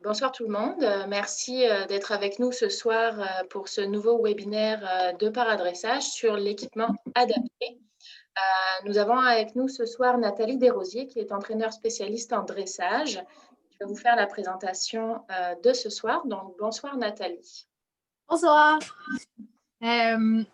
Bonsoir tout le monde. Merci d'être avec nous ce soir pour ce nouveau webinaire de paradressage sur l'équipement adapté. Nous avons avec nous ce soir Nathalie Desrosiers qui est entraîneur spécialiste en dressage. Je vais vous faire la présentation de ce soir. Donc, bonsoir Nathalie. Bonsoir. Le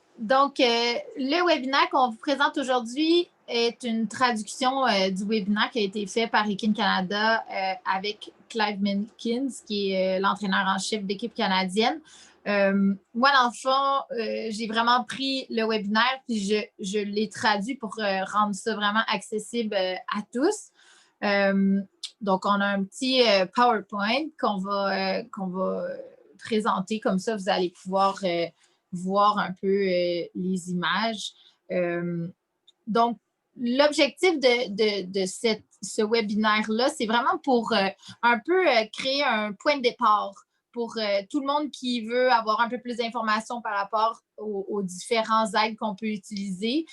webinaire qu'on vous présente aujourd'hui est une traduction du webinaire qui a été fait par Ekin Canada avec Clive Minkins, qui est l'entraîneur en chef d'équipe canadienne. Moi, dans le fond, j'ai vraiment pris le webinaire puis je l'ai traduit pour rendre ça vraiment accessible à tous. Donc, on a un petit PowerPoint qu'on va présenter. Comme ça, vous allez pouvoir voir un peu les images. Donc, l'objectif de ce webinaire-là, c'est vraiment pour un peu créer un point de départ pour tout le monde qui veut avoir un peu plus d'informations par rapport aux différents aides qu'on peut utiliser.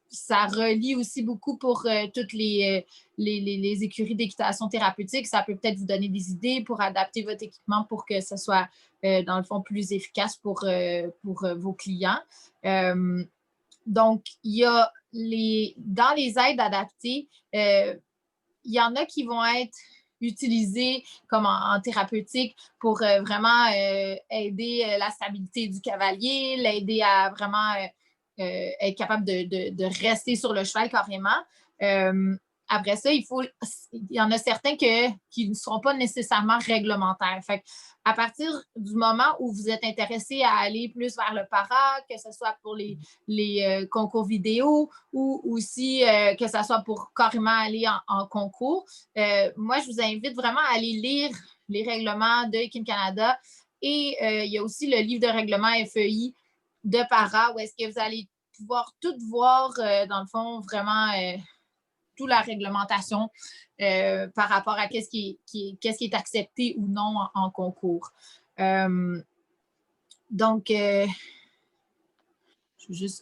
Ça relie aussi beaucoup pour toutes les écuries d'équitation thérapeutique. Ça peut peut-être vous donner des idées pour adapter votre équipement pour que ce soit, dans le fond, plus efficace pour vos clients. Donc, il y a dans les aides adaptées, il y en a qui vont être utilisées comme en thérapeutique pour vraiment aider la stabilité du cavalier, l'aider à vraiment être capable de rester sur le cheval carrément. Après ça, il y en a certains qui ne seront pas nécessairement réglementaires. Fait à partir du moment où vous êtes intéressé à aller plus vers le para, que ce soit pour les concours vidéo ou aussi que ce soit pour carrément aller en concours, moi, je vous invite vraiment à aller lire les règlements de Ekin Canada et il y a aussi le livre de règlement FEI de para où est-ce que vous allez pouvoir tout voir, dans le fond, vraiment toute la réglementation par rapport à qu'est-ce qui est accepté ou non en concours. Donc, il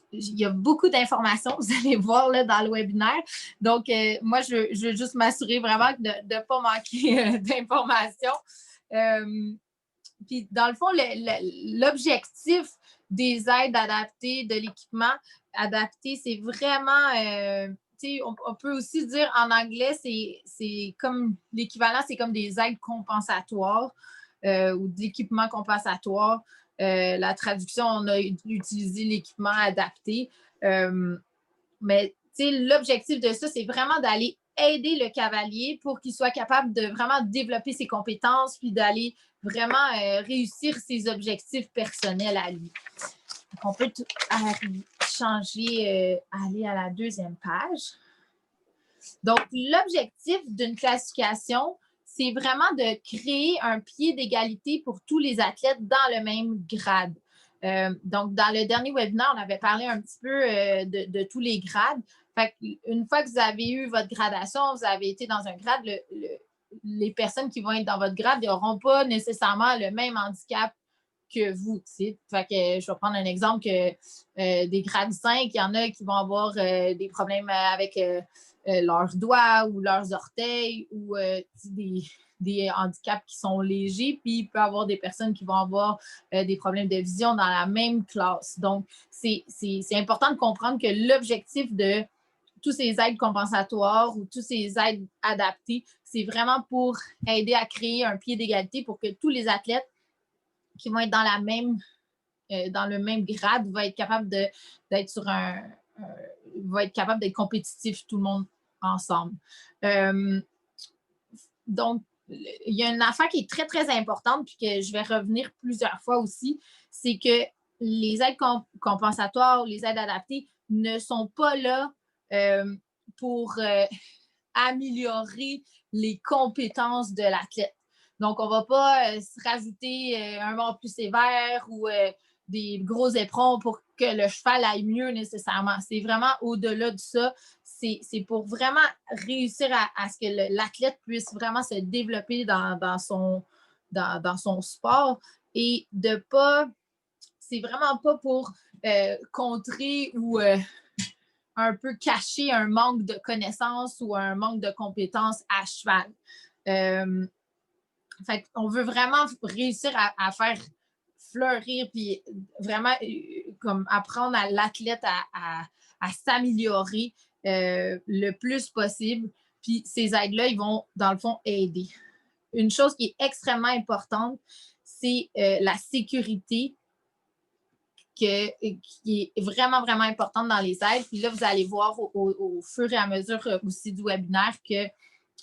y a beaucoup d'informations, vous allez voir là, dans le webinaire. Donc, moi, je veux juste m'assurer vraiment de ne pas manquer d'informations. Puis, dans le fond, l'objectif des aides adaptées, de l'équipement adapté, c'est vraiment, on peut aussi dire en anglais, c'est comme l'équivalent, c'est comme des aides compensatoires ou d'équipements compensatoires. La traduction, on a utilisé l'équipement adapté. Mais l'objectif de ça, c'est vraiment d'aller aider le cavalier pour qu'il soit capable de vraiment développer ses compétences puis d'aller vraiment réussir ses objectifs personnels à lui. Donc, on peut changer, aller à la deuxième page. Donc, l'objectif d'une classification, c'est vraiment de créer un pied d'égalité pour tous les athlètes dans le même grade. Donc, dans le dernier webinaire, on avait parlé un petit peu de tous les grades. Fait une fois que vous avez eu votre gradation, vous avez été dans un grade, les personnes qui vont être dans votre grade n'auront pas nécessairement le même handicap que vous. Fait que je vais prendre un exemple que des grades 5, il y en a qui vont avoir des problèmes avec leurs doigts ou leurs orteils ou des handicaps qui sont légers, puis il peut y avoir des personnes qui vont avoir des problèmes de vision dans la même classe. Donc, c'est important de comprendre que l'objectif de tous ces aides compensatoires ou tous ces aides adaptées, c'est vraiment pour aider à créer un pied d'égalité pour que tous les athlètes qui vont être dans le même grade vont être capables d'être vont être capables d'être compétitifs tout le monde ensemble. Donc, il y a une affaire qui est très, très importante, puis que je vais revenir plusieurs fois aussi, c'est que les aides compensatoires ou les aides adaptées ne sont pas là pour améliorer les compétences de l'athlète. Donc, on ne va pas se rajouter un mort plus sévère ou des gros éperons pour que le cheval aille mieux nécessairement. C'est vraiment au-delà de ça. C'est pour vraiment réussir à ce que l'athlète puisse vraiment se développer dans son sport et de pas... C'est vraiment pas pour contrer ou un peu cacher un manque de connaissances ou un manque de compétences à cheval. Fait qu'on veut vraiment réussir à faire fleurir, puis vraiment comme apprendre à l'athlète à s'améliorer le plus possible. Puis ces aides-là, ils vont, dans le fond, aider. Une chose qui est extrêmement importante, c'est la sécurité qui est vraiment, vraiment importante dans les aides. Puis là, vous allez voir au fur et à mesure aussi du webinaire que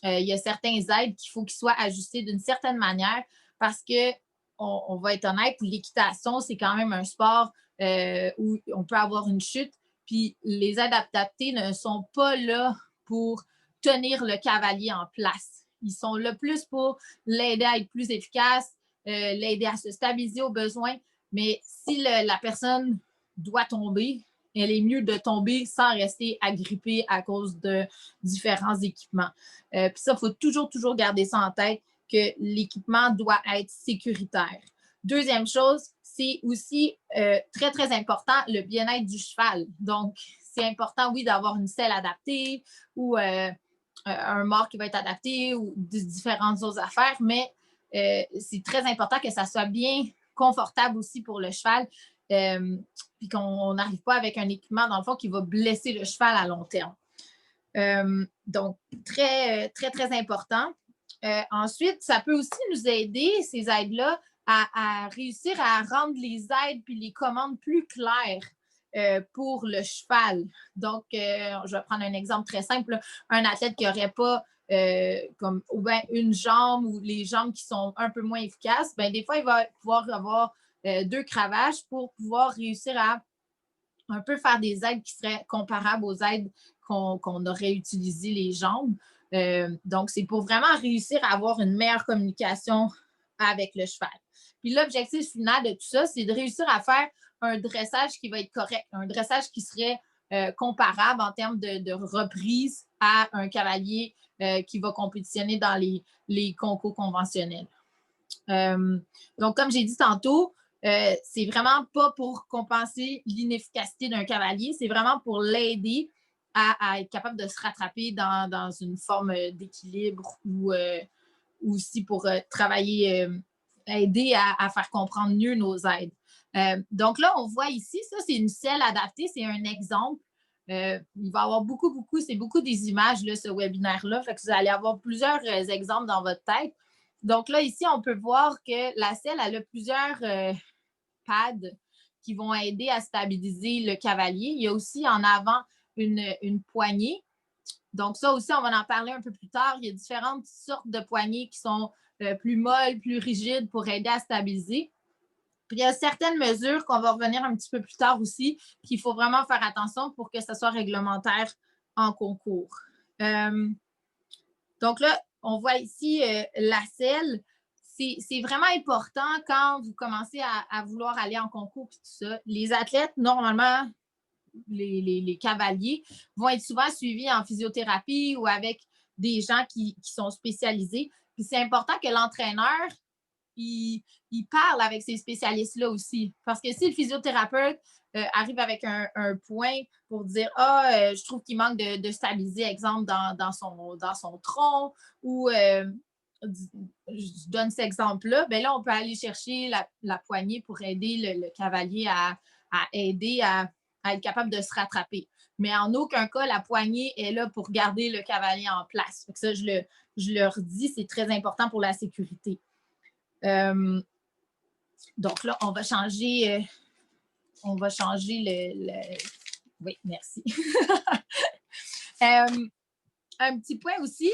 il y a certains aides qu'il faut qu'ils soient ajustés d'une certaine manière parce que on va être honnête, l'équitation, c'est quand même un sport où on peut avoir une chute. Puis les aides adaptées ne sont pas là pour tenir le cavalier en place. Ils sont là plus pour l'aider à être plus efficace, l'aider à se stabiliser au besoin. Mais si la personne doit tomber, elle est mieux de tomber sans rester agrippée à cause de différents équipements. Puis ça, il faut toujours, toujours garder ça en tête que l'équipement doit être sécuritaire. Deuxième chose, c'est aussi très, très important, le bien-être du cheval. Donc, c'est important, oui, d'avoir une selle adaptée ou un mort qui va être adapté ou différentes autres affaires, mais c'est très important que ça soit bien confortable aussi pour le cheval, puis qu'on n'arrive pas avec un équipement, dans le fond, qui va blesser le cheval à long terme. Donc, très, très, très important. Ensuite, ça peut aussi nous aider, ces aides-là, à réussir à rendre les aides puis les commandes plus claires pour le cheval. Donc, je vais prendre un exemple très simple. Un athlète qui n'aurait pas comme ou bien une jambe ou les jambes qui sont un peu moins efficaces, bien, des fois, il va pouvoir avoir deux cravages pour pouvoir réussir à un peu faire des aides qui seraient comparables aux aides qu'on aurait utilisées les jambes. Donc, c'est pour vraiment réussir à avoir une meilleure communication avec le cheval. Puis l'objectif final de tout ça, c'est de réussir à faire un dressage qui va être correct, un dressage qui serait comparable en termes de reprise à un cavalier qui va compétitionner dans les concours conventionnels. Donc, comme j'ai dit tantôt, c'est vraiment pas pour compenser l'inefficacité d'un cavalier, c'est vraiment pour l'aider à être capable de se rattraper dans une forme d'équilibre ou aussi pour travailler, aider à faire comprendre mieux nos aides. Donc là, on voit ici, ça, c'est une selle adaptée, c'est un exemple. Il va y avoir c'est beaucoup des images, là, ce webinaire-là. Fait que vous allez avoir plusieurs exemples dans votre tête. Donc là, ici, on peut voir que la selle, elle a plusieurs pads qui vont aider à stabiliser le cavalier. Il y a aussi en avant une poignée. Donc ça aussi, on va en parler un peu plus tard. Il y a différentes sortes de poignées qui sont plus molles, plus rigides pour aider à stabiliser. Puis il y a certaines mesures qu'on va revenir un petit peu plus tard aussi, qu'il faut vraiment faire attention pour que ça soit réglementaire en concours. Donc là, on voit ici la selle. C'est vraiment important quand vous commencez à vouloir aller en concours et tout ça. Les athlètes, normalement, les cavaliers, vont être souvent suivis en physiothérapie ou avec des gens qui sont spécialisés. Puis c'est important que l'entraîneur il parle avec ces spécialistes-là aussi. Parce que si le physiothérapeute arrive avec un point pour dire je trouve qu'il manque de stabiliser, exemple, dans son tronc, ou je donne cet exemple-là, bien là, on peut aller chercher la poignée pour aider le cavalier à aider à être capable de se rattraper. Mais en aucun cas, la poignée est là pour garder le cavalier en place. Fait que ça, je leur dis, c'est très important pour la sécurité. Donc là, on va changer le... Oui, merci. Un petit point aussi,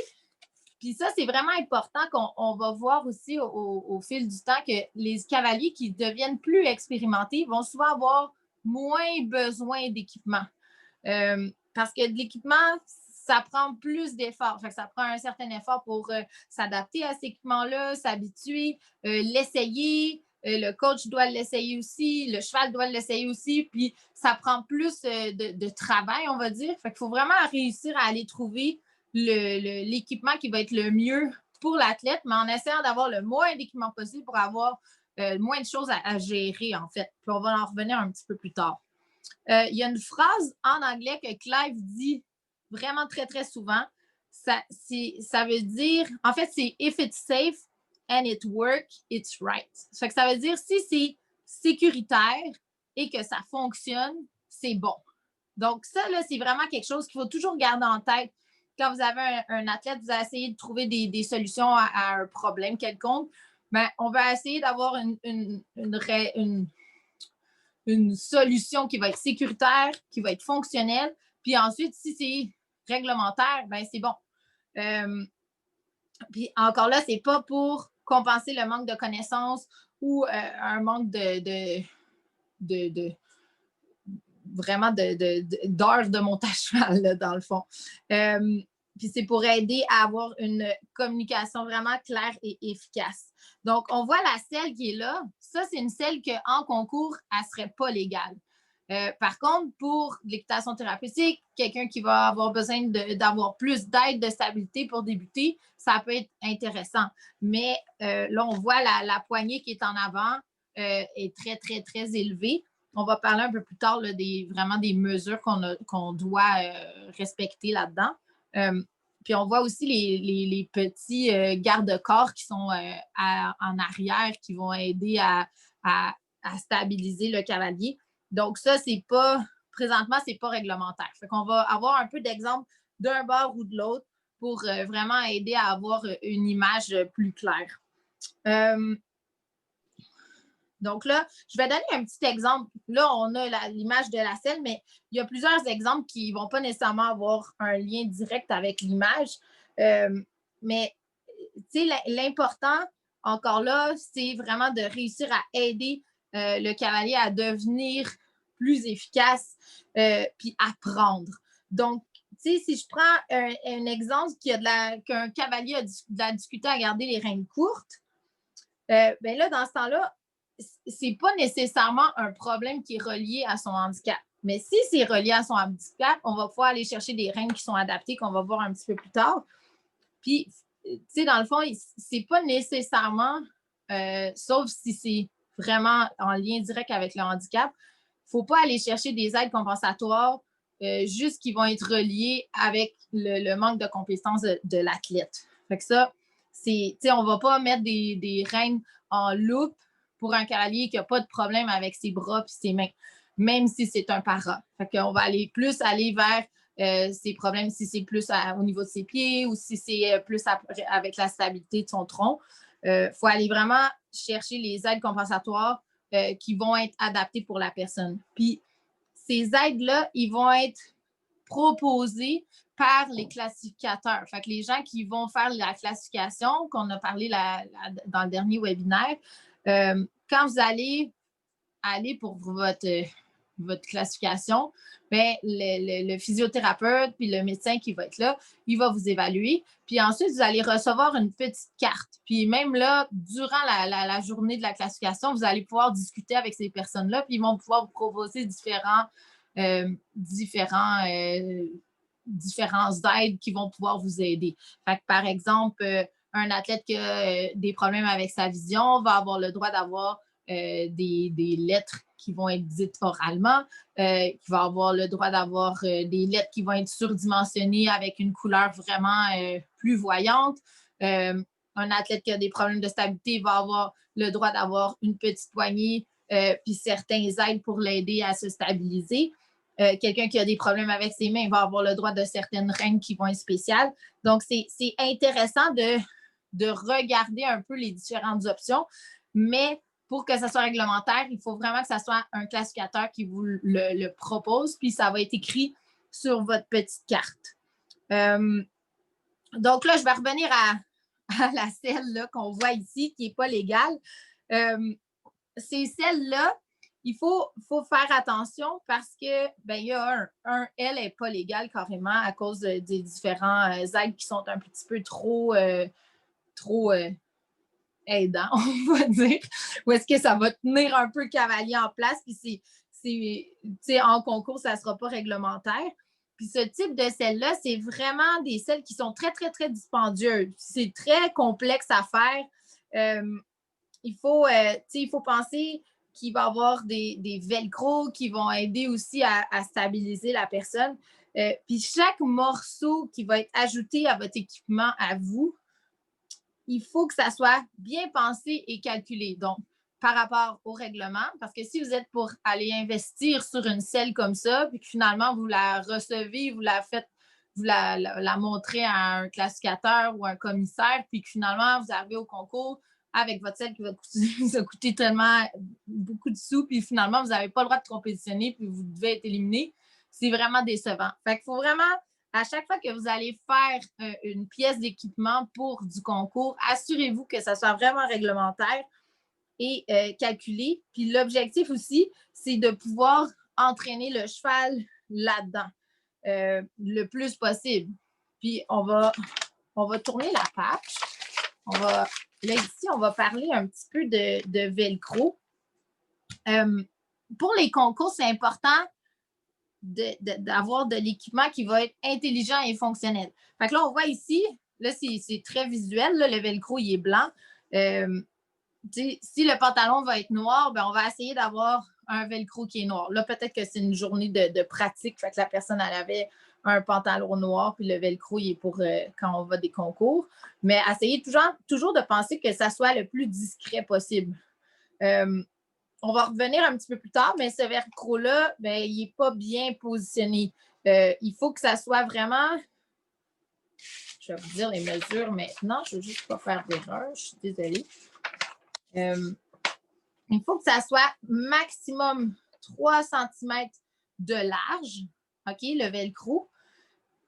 puis ça, c'est vraiment important qu'on va voir aussi au fil du temps que les cavaliers qui deviennent plus expérimentés vont souvent avoir moins besoin d'équipement. Parce que de l'équipement, ça prend plus d'efforts. Ça prend un certain effort pour s'adapter à cet équipement-là, s'habituer, l'essayer. Le coach doit l'essayer aussi, le cheval doit l'essayer aussi, puis ça prend plus de travail, on va dire. Fait qu'il faut vraiment réussir à aller trouver l'équipement qui va être le mieux pour l'athlète, mais en essayant d'avoir le moins d'équipement possible pour avoir moins de choses à gérer, en fait. Puis on va en revenir un petit peu plus tard. Il y a une phrase en anglais que Clive dit vraiment très, très souvent. ça veut dire, en fait, c'est if it's safe and it works, it's right. Ça fait que ça veut dire si c'est sécuritaire et que ça fonctionne, c'est bon. Donc, ça, là, c'est vraiment quelque chose qu'il faut toujours garder en tête. Quand vous avez un athlète, vous allez essayer de trouver des solutions à un problème quelconque. Ben, on va essayer d'avoir une solution qui va être sécuritaire, qui va être fonctionnelle. Puis ensuite, si c'est réglementaire, ben c'est bon. Puis encore là, c'est pas pour compenser le manque de connaissances ou un manque vraiment d'heures de montage cheval, là, dans le fond. Puis c'est pour aider à avoir une communication vraiment claire et efficace. Donc, on voit la selle qui est là. Ça, c'est une selle qu'en concours, elle ne serait pas légale. Par contre, pour l'équitation thérapeutique, quelqu'un qui va avoir besoin d'avoir plus d'aide, de stabilité pour débuter, ça peut être intéressant. Mais là, on voit la poignée qui est en avant est très, très, très élevée. On va parler un peu plus tard là, vraiment des mesures qu'on doit respecter là-dedans. Puis on voit aussi les petits garde-corps qui sont en arrière qui vont aider à stabiliser le cavalier. Donc ça, présentement, c'est pas réglementaire. Fait qu'on va avoir un peu d'exemple d'un bord ou de l'autre pour vraiment aider à avoir une image plus claire. Donc là, je vais donner un petit exemple. Là, on a l'image de la selle, mais il y a plusieurs exemples qui ne vont pas nécessairement avoir un lien direct avec l'image. Mais l'important, encore là, c'est vraiment de réussir à aider le cavalier à devenir plus efficace puis apprendre. Donc, si je prends un exemple qu'un cavalier a de la difficulté à garder les rênes courtes, ben là, dans ce temps-là, c'est pas nécessairement un problème qui est relié à son handicap. Mais si c'est relié à son handicap, on va pouvoir aller chercher des rênes qui sont adaptées, qu'on va voir un petit peu plus tard. Puis, tu sais, dans le fond, c'est pas nécessairement, sauf si c'est vraiment en lien direct avec le handicap, il ne faut pas aller chercher des aides compensatoires juste qui vont être reliées avec le manque de compétences de l'athlète. Fait que ça, on ne va pas mettre des rênes en loupe pour un cavalier qui n'a pas de problème avec ses bras et ses mains, même si c'est un para. Fait qu'on va plus aller vers ses problèmes, si c'est plus au niveau de ses pieds ou si c'est plus avec la stabilité de son tronc. Il faut aller vraiment chercher les aides compensatoires qui vont être adaptées pour la personne. Puis, ces aides-là, ils vont être proposés par les classificateurs. Fait que les gens qui vont faire la classification, qu'on a parlé dans le dernier webinaire, quand vous allez aller pour votre classification, bien, le physiothérapeute puis le médecin qui va être là, il va vous évaluer. Puis ensuite, vous allez recevoir une petite carte. Puis même là, durant la journée de la classification, vous allez pouvoir discuter avec ces personnes-là, puis ils vont pouvoir vous proposer différentes aides qui vont pouvoir vous aider. Fait que, par exemple, un athlète qui a des problèmes avec sa vision va avoir le droit d'avoir des lettres qui vont être dites oralement, qui va avoir le droit d'avoir des lettres qui vont être surdimensionnées avec une couleur vraiment plus voyante. Un athlète qui a des problèmes de stabilité va avoir le droit d'avoir une petite poignée puis certains aides pour l'aider à se stabiliser. Quelqu'un qui a des problèmes avec ses mains va avoir le droit de certaines rênes qui vont être spéciales. Donc, c'est intéressant de regarder un peu les différentes options, mais pour que ça soit réglementaire, il faut vraiment que ça soit un classificateur qui vous le propose, puis ça va être écrit sur votre petite carte. Donc là, je vais revenir à la selle qu'on voit ici, qui n'est pas légale. Ces selles-là, il faut faire attention parce que il y a elle n'est pas légale carrément à cause des différents aides qui sont un petit peu trop aidants, on va dire. Ou est-ce que ça va tenir un peu le cavalier en place, puis en concours, ça ne sera pas réglementaire. Puis ce type de selles-là, c'est vraiment des selles qui sont très, très, très dispendieuses. C'est très complexe à faire. Il faut penser qu'il va y avoir des velcro qui vont aider aussi à stabiliser la personne. Puis chaque morceau qui va être ajouté à votre équipement à vous, il faut que ça soit bien pensé et calculé. Donc, par rapport au règlement, parce que si vous êtes pour aller investir sur une selle comme ça, puis que finalement, vous la recevez, vous la montrez à un classificateur ou un commissaire, puis que finalement, vous arrivez au concours avec votre selle qui va vous coûter tellement beaucoup de sous, puis finalement, vous n'avez pas le droit de compétitionner, puis vous devez être éliminé, c'est vraiment décevant. Fait qu'il faut vraiment, à chaque fois que vous allez faire une pièce d'équipement pour du concours, assurez-vous que ça soit vraiment réglementaire et calculé. Puis l'objectif aussi, c'est de pouvoir entraîner le cheval là-dedans le plus possible. Puis on va tourner la page. Là, ici, on va parler un petit peu de velcro. Pour les concours, c'est important d'avoir de l'équipement qui va être intelligent et fonctionnel. Fait que là, on voit ici, là, c'est très visuel, là, le velcro, il est blanc. Si le pantalon va être noir, ben, on va essayer d'avoir un velcro qui est noir. Là, peut-être que c'est une journée de pratique, fait que la personne, elle avait un pantalon noir, puis le velcro, il est pour quand on va des concours. Mais essayez toujours de penser que ça soit le plus discret possible. On va revenir un petit peu plus tard, mais ce velcro-là, ben, il n'est pas bien positionné. Il faut que ça soit vraiment... Je vais vous dire les mesures maintenant. Je ne veux juste pas faire d'erreur. Je suis désolée. Il faut que ça soit maximum 3 cm de large, OK, le velcro,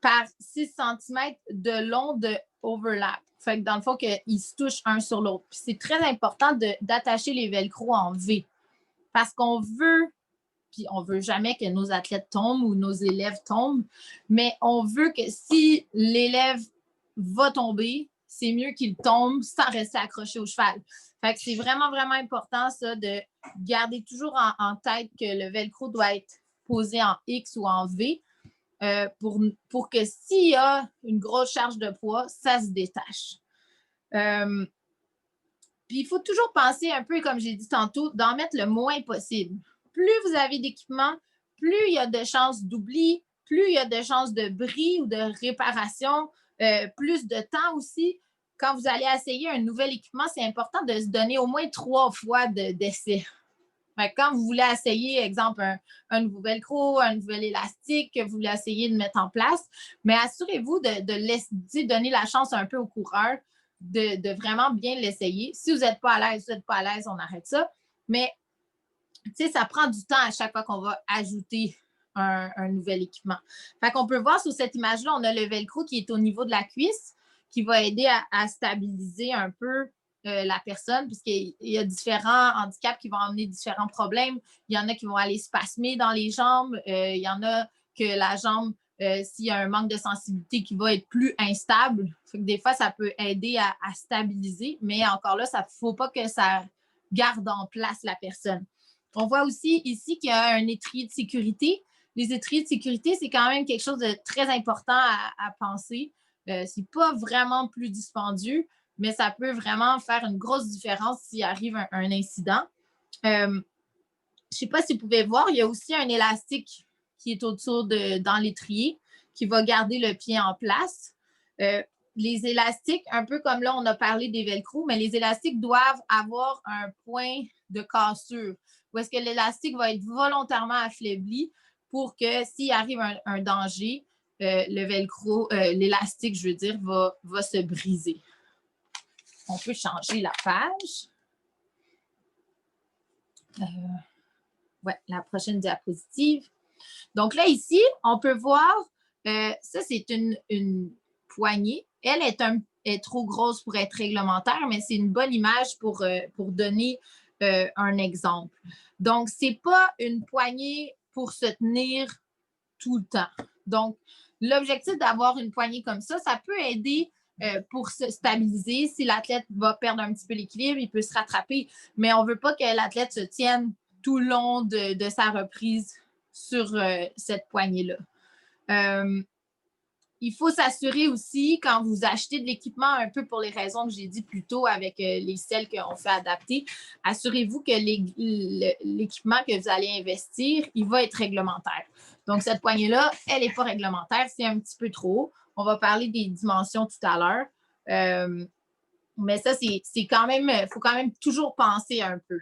par 6 cm de long de overlap. Fait que dans le fond, qu'ils se touchent un sur l'autre. Puis c'est très important d'attacher les velcros en V. Parce qu'on veut, puis on ne veut jamais que nos athlètes tombent ou nos élèves tombent, mais on veut que si l'élève va tomber, c'est mieux qu'il tombe sans rester accroché au cheval. Fait que c'est vraiment, vraiment important, ça, de garder toujours en tête que le velcro doit être posé en X ou en V pour que s'il y a une grosse charge de poids, ça se détache. Puis il faut toujours penser un peu, comme j'ai dit tantôt, d'en mettre le moins possible. Plus vous avez d'équipement, plus il y a de chances d'oubli, plus il y a de chances de bris ou de réparation, plus de temps aussi. Quand vous allez essayer un nouvel équipement, c'est important de se donner au moins 3 fois d'essai. Quand vous voulez essayer, exemple, un nouveau velcro, un nouvel élastique que vous voulez essayer de mettre en place, mais assurez-vous de donner la chance un peu au coureur de vraiment bien l'essayer. Si vous n'êtes pas à l'aise, on arrête ça. Mais ça prend du temps à chaque fois qu'on va ajouter un nouvel équipement. Fait qu'on peut voir sur cette image-là, on a le velcro qui est au niveau de la cuisse, qui va aider à stabiliser un peu la personne, puisqu'il y a différents handicaps qui vont amener différents problèmes. Il y en a qui vont aller spasmer dans les jambes. Il y en a que la jambe, s'il y a un manque de sensibilité, qui va être plus instable. Fait que des fois, ça peut aider à stabiliser, mais encore là, il ne faut pas que ça garde en place la personne. On voit aussi ici qu'il y a un étrier de sécurité. Les étriers de sécurité, c'est quand même quelque chose de très important à penser. Ce n'est pas vraiment plus dispendieux, mais ça peut vraiment faire une grosse différence s'il arrive un incident. Je ne sais pas si vous pouvez voir, il y a aussi un élastique qui est autour dans l'étrier qui va garder le pied en place. Les élastiques, un peu comme là, on a parlé des velcro, mais les élastiques doivent avoir un point de cassure où est-ce que l'élastique va être volontairement affaibli pour que s'il arrive un danger, le velcro, l'élastique, je veux dire, va se briser. On peut changer la page. Ouais, la prochaine diapositive. Donc là, ici, on peut voir, ça, c'est une poignée. Elle est trop grosse pour être réglementaire, mais c'est une bonne image pour donner un exemple. Donc, ce n'est pas une poignée pour se tenir tout le temps. Donc, l'objectif d'avoir une poignée comme ça peut aider pour se stabiliser. Si l'athlète va perdre un petit peu l'équilibre, il peut se rattraper, mais on ne veut pas que l'athlète se tienne tout le long de sa reprise sur cette poignée-là. Il faut s'assurer aussi, quand vous achetez de l'équipement, un peu pour les raisons que j'ai dit plus tôt avec les selles qu'on fait adapter, assurez-vous que l'équipement que vous allez investir, il va être réglementaire. Donc, cette poignée-là, elle n'est pas réglementaire, c'est un petit peu trop haut. On va parler des dimensions tout à l'heure. Mais ça, c'est quand même, il faut quand même toujours penser un peu.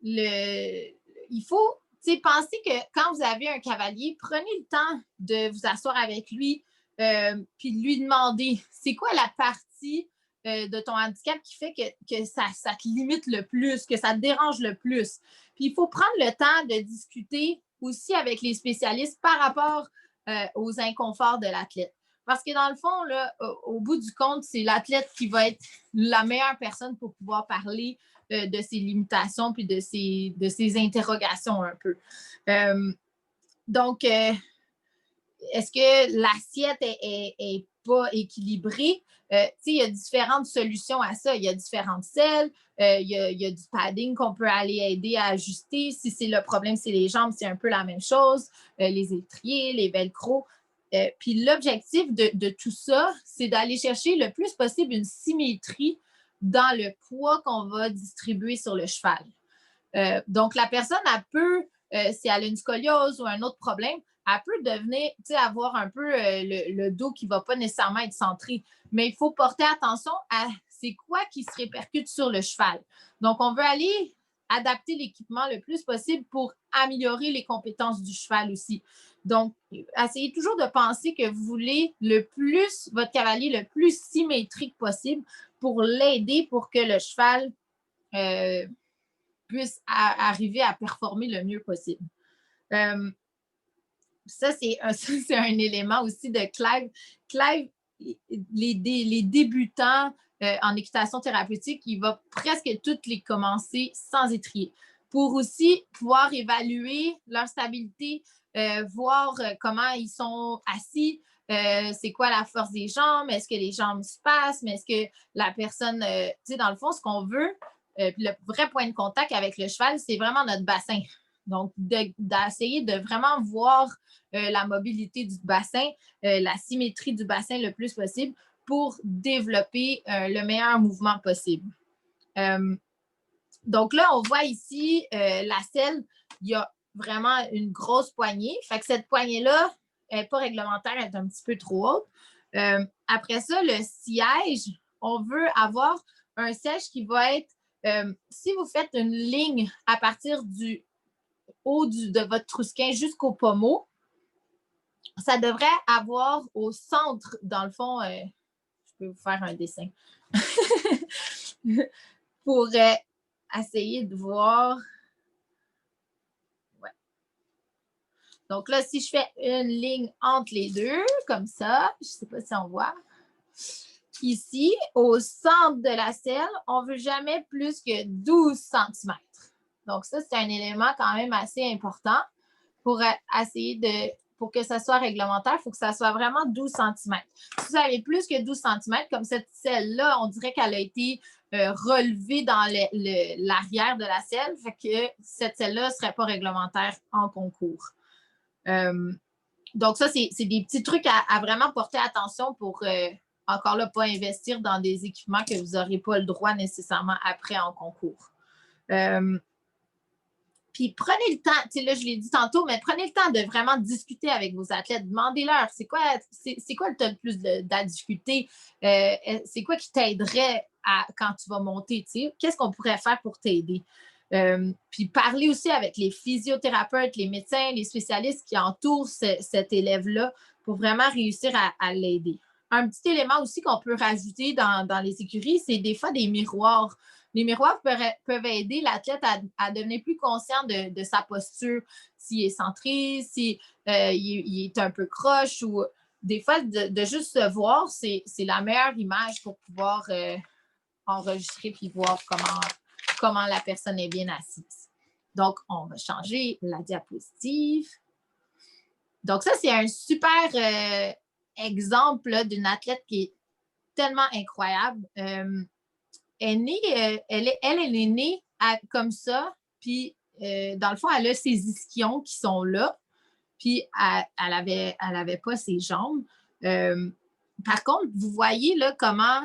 Il faut penser que quand vous avez un cavalier, prenez le temps de vous asseoir avec lui puis de lui demander c'est quoi la partie de ton handicap qui fait que ça te limite le plus, que ça te dérange le plus. Puis il faut prendre le temps de discuter aussi avec les spécialistes par rapport aux inconforts de l'athlète. Parce que dans le fond, là, au bout du compte, c'est l'athlète qui va être la meilleure personne pour pouvoir parler de ses limitations puis de ses interrogations un peu. Donc, est-ce que l'assiette est pas équilibrée? Il y a différentes solutions à ça. Il y a différentes selles, il y a du padding qu'on peut aller aider à ajuster. Si c'est le problème, c'est les jambes, c'est un peu la même chose. Les étriers, les velcro. Puis l'objectif de tout ça, c'est d'aller chercher le plus possible une symétrie dans le poids qu'on va distribuer sur le cheval. Donc, la personne, elle peut, si elle a une scoliose ou un autre problème, elle peut devenir, avoir un peu le dos qui ne va pas nécessairement être centré. Mais il faut porter attention à c'est quoi qui se répercute sur le cheval. Donc, on veut aller adapter l'équipement le plus possible pour améliorer les compétences du cheval aussi. Donc, essayez toujours de penser que vous voulez votre cavalier le plus symétrique possible pour l'aider pour que le cheval puisse arriver à performer le mieux possible. Ça, c'est un élément aussi de Clive. Clive, les débutants en équitation thérapeutique, il va presque toutes les commencer sans étrier pour aussi pouvoir évaluer leur stabilité, voir comment ils sont assis, c'est quoi la force des jambes, est-ce que les jambes se passent, mais est-ce que la personne, dans le fond, ce qu'on veut, le vrai point de contact avec le cheval, c'est vraiment notre bassin. Donc, d'essayer de vraiment voir la mobilité du bassin, la symétrie du bassin le plus possible pour développer le meilleur mouvement possible. Donc là, on voit ici la selle, il y a vraiment une grosse poignée. Fait que cette poignée-là, elle n'est pas réglementaire, elle est un petit peu trop haute. Après ça, le siège, on veut avoir un siège qui va être, si vous faites une ligne à partir du haut de votre trousquin jusqu'au pommeau, ça devrait avoir au centre, dans le fond, je peux vous faire un dessin, pour essayer de voir. Ouais. Donc là, si je fais une ligne entre les deux, comme ça, je ne sais pas si on voit. Ici, au centre de la selle, on ne veut jamais plus que 12 cm. Donc ça, c'est un élément quand même assez important pour essayer pour que ça soit réglementaire, il faut que ça soit vraiment 12 cm. Si vous avez plus que 12 cm, comme cette selle-là, on dirait qu'elle a été relevée dans l'arrière de la selle, fait que cette selle-là ne serait pas réglementaire en concours. Donc ça, c'est des petits trucs à vraiment porter attention pour, encore là, pas investir dans des équipements que vous n'aurez pas le droit nécessairement après en concours. Puis prenez le temps, là, je l'ai dit tantôt, mais prenez le temps de vraiment discuter avec vos athlètes. Demandez-leur, c'est quoi le tas de plus de la difficulté? C'est quoi qui t'aiderait quand tu vas monter? Qu'est-ce qu'on pourrait faire pour t'aider? Puis parlez aussi avec les physiothérapeutes, les médecins, les spécialistes qui entourent cet élève-là pour vraiment réussir à l'aider. Un petit élément aussi qu'on peut rajouter dans les écuries, c'est des fois des miroirs. Les miroirs peuvent aider l'athlète à devenir plus conscient de sa posture, s'il est centré, s'il est un peu croche ou des fois, de juste se voir, c'est la meilleure image pour pouvoir enregistrer puis voir comment la personne est bien assise. Donc, on va changer la diapositive. Donc, ça, c'est un super exemple d'une athlète qui est tellement incroyable. Elle est née comme ça, puis dans le fond, elle a ses ischions qui sont là, puis elle avait pas ses jambes. Par contre, vous voyez là comment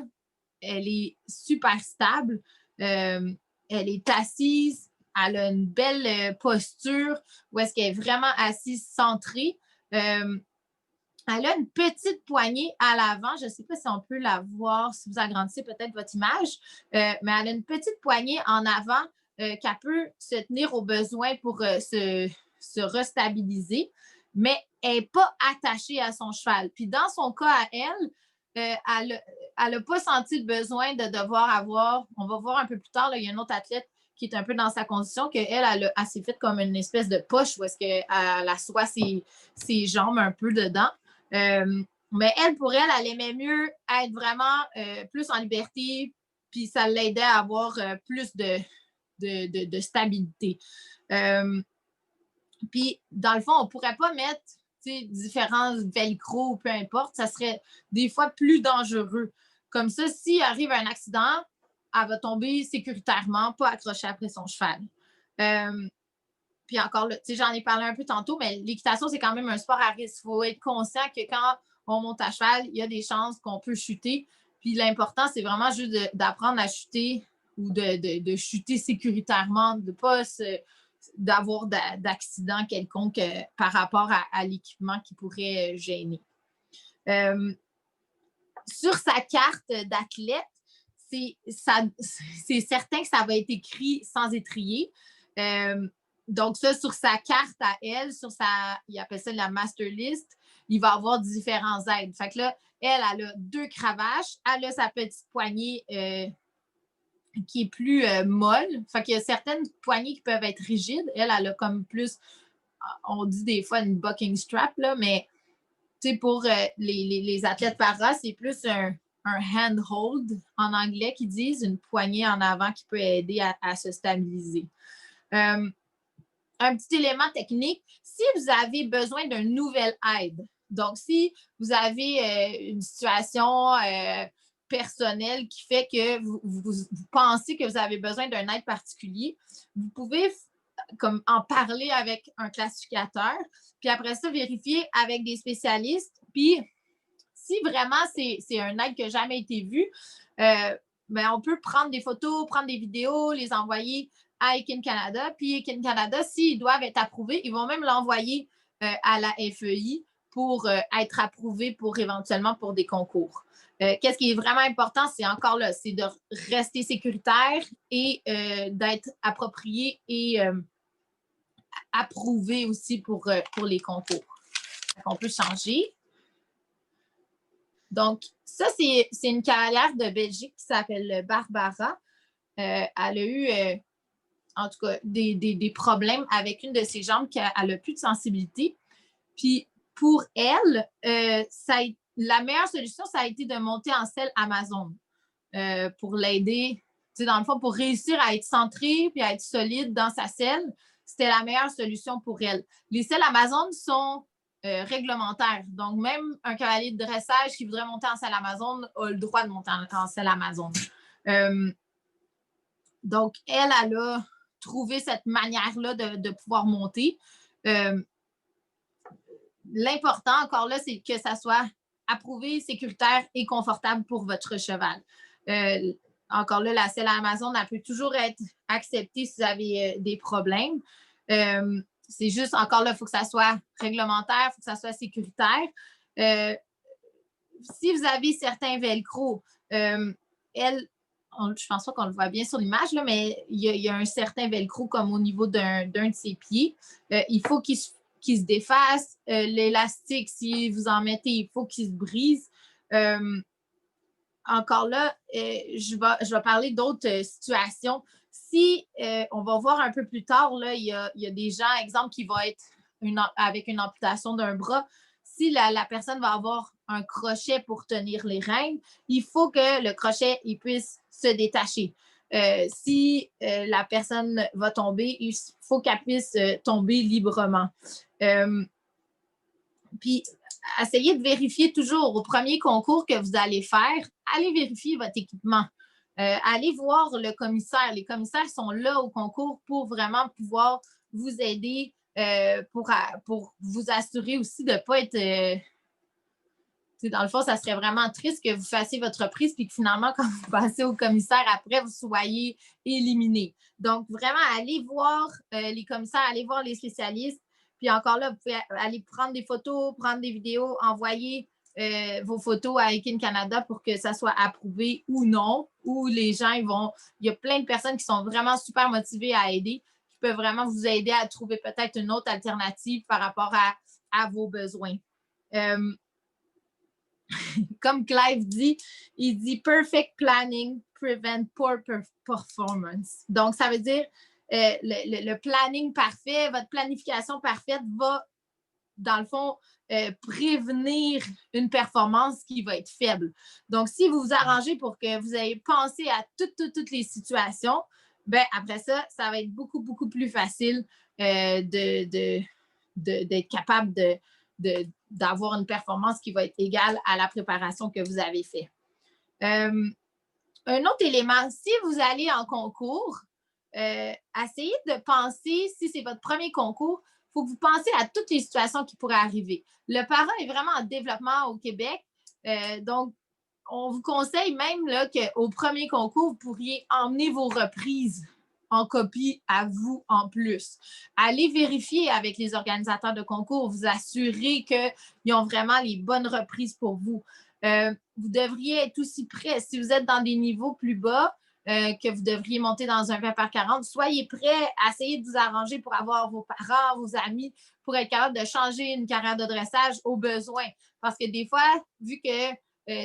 elle est super stable. Elle est assise, elle a une belle posture où est-ce qu'elle est vraiment assise centrée. Elle a une petite poignée à l'avant. Je ne sais pas si on peut la voir, si vous agrandissez peut-être votre image, mais elle a une petite poignée en avant qu'elle peut se tenir au besoin pour se restabiliser, mais elle n'est pas attachée à son cheval. Puis dans son cas à elle, elle n'a pas senti le besoin de devoir avoir, on va voir un peu plus tard, là, il y a une autre athlète qui est un peu dans sa condition, qu'elle elle s'est faite comme une espèce de poche où est-ce qu'elle assoit ses jambes un peu dedans. Mais elle, pour elle, elle aimait mieux être vraiment plus en liberté, puis ça l'aidait à avoir plus de stabilité. Puis, dans le fond, on ne pourrait pas mettre différents velcro ou peu importe, ça serait des fois plus dangereux. Comme ça, s'il arrive un accident, elle va tomber sécuritairement, pas accrochée après son cheval. Puis encore là, j'en ai parlé un peu tantôt, mais l'équitation, c'est quand même un sport à risque. Il faut être conscient que quand on monte à cheval, il y a des chances qu'on peut chuter. Puis l'important, c'est vraiment juste d'apprendre à chuter ou de chuter sécuritairement, de ne pas d'avoir d'accident quelconque par rapport à l'équipement qui pourrait gêner. Sur sa carte d'athlète, c'est certain que ça va être écrit sans étrier. Donc, ça, sur sa carte à elle, il appelle ça la master list, il va avoir différents aides. Fait que là, elle a 2 cravaches, elle a sa petite poignée qui est plus molle. Fait qu'il y a certaines poignées qui peuvent être rigides. Elle a comme plus, on dit des fois une bucking strap, là, mais pour les athlètes para, c'est plus un handhold en anglais qu'ils disent, une poignée en avant qui peut aider à se stabiliser. Un petit élément technique, si vous avez besoin d'une nouvelle aide, donc si vous avez une situation personnelle qui fait que vous pensez que vous avez besoin d'un aide particulier, vous pouvez comme en parler avec un classificateur, puis après ça, vérifier avec des spécialistes. Puis, si vraiment c'est un aide qui n'a jamais été vu, ben, on peut prendre des photos, prendre des vidéos, les envoyer à Equine Canada. Puis Equine Canada, s'ils doivent être approuvés, ils vont même l'envoyer à la FEI pour être approuvés éventuellement pour des concours. Qu'est-ce qui est vraiment important, c'est encore là, c'est de rester sécuritaire et d'être approprié et approuvé aussi pour les concours. On peut changer. Donc, ça, c'est une cavalière de Belgique qui s'appelle Barbara. Elle a eu, en tout cas, des problèmes avec une de ses jambes, qu'elle n'a plus de sensibilité. Puis, pour elle, la meilleure solution, ça a été de monter en selle Amazon pour l'aider. Dans le fond, pour réussir à être centrée puis à être solide dans sa selle, c'était la meilleure solution pour elle. Les selles Amazon sont réglementaires. Donc, même un cavalier de dressage qui voudrait monter en selle Amazon a le droit de monter en selle Amazon. Donc, elle a trouvé cette manière-là de pouvoir monter. L'important, encore là, c'est que ça soit approuvé, sécuritaire et confortable pour votre cheval. Encore là, la selle à Amazon, elle peut toujours être acceptée si vous avez des problèmes. C'est juste, encore là, il faut que ça soit réglementaire, il faut que ça soit sécuritaire. Si vous avez certains velcro, je pense pas qu'on le voit bien sur l'image, là, mais il y a un certain velcro comme au niveau d'un de ses pieds. Il faut qu'il se défasse. L'élastique, si vous en mettez, il faut qu'il se brise. Encore là, je vais parler d'autres situations. Si on va voir un peu plus tard, là, il y a des gens, exemple, qui vont être avec une amputation d'un bras. Si la personne va avoir un crochet pour tenir les rênes, il faut que le crochet il puisse se détacher. Si la personne va tomber, il faut qu'elle puisse tomber librement. Puis, essayez de vérifier toujours au premier concours que vous allez faire, allez vérifier votre équipement. Allez voir le commissaire. Les commissaires sont là au concours pour vraiment pouvoir vous aider, pour vous assurer aussi de ne pas être Dans le fond, ça serait vraiment triste que vous fassiez votre reprise puis que finalement, quand vous passez au commissaire après, vous soyez éliminé. Donc, vraiment, allez voir les commissaires, allez voir les spécialistes. Puis encore là, vous pouvez aller prendre des photos, prendre des vidéos, envoyer vos photos à Ekin Canada pour que ça soit approuvé ou non, ou les gens, il y a plein de personnes qui sont vraiment super motivées à aider, qui peuvent vraiment vous aider à trouver peut-être une autre alternative par rapport à vos besoins. Comme Clive dit, il dit « Perfect planning prevent poor performance ». Donc, ça veut dire le planning parfait, votre planification parfaite va, dans le fond, prévenir une performance qui va être faible. Donc, si vous vous arrangez pour que vous ayez pensé à toutes les situations, ben après ça, ça va être beaucoup, beaucoup plus facile d'être capable d'avoir une performance qui va être égale à la préparation que vous avez faite. Un autre élément, si vous allez en concours, essayez de penser, si c'est votre premier concours, il faut que vous pensiez à toutes les situations qui pourraient arriver. Le parent est vraiment en développement au Québec, donc on vous conseille même là, qu'au premier concours, vous pourriez emmener vos reprises en copie à vous en plus. Allez vérifier avec les organisateurs de concours, vous assurer qu'ils ont vraiment les bonnes reprises pour vous. Vous devriez être aussi prêt. Si vous êtes dans des niveaux plus bas, que vous devriez monter dans un 20/40, soyez prêts à essayer de vous arranger pour avoir vos parents, vos amis, pour être capable de changer une carrière de dressage au besoin. Parce que des fois, vu que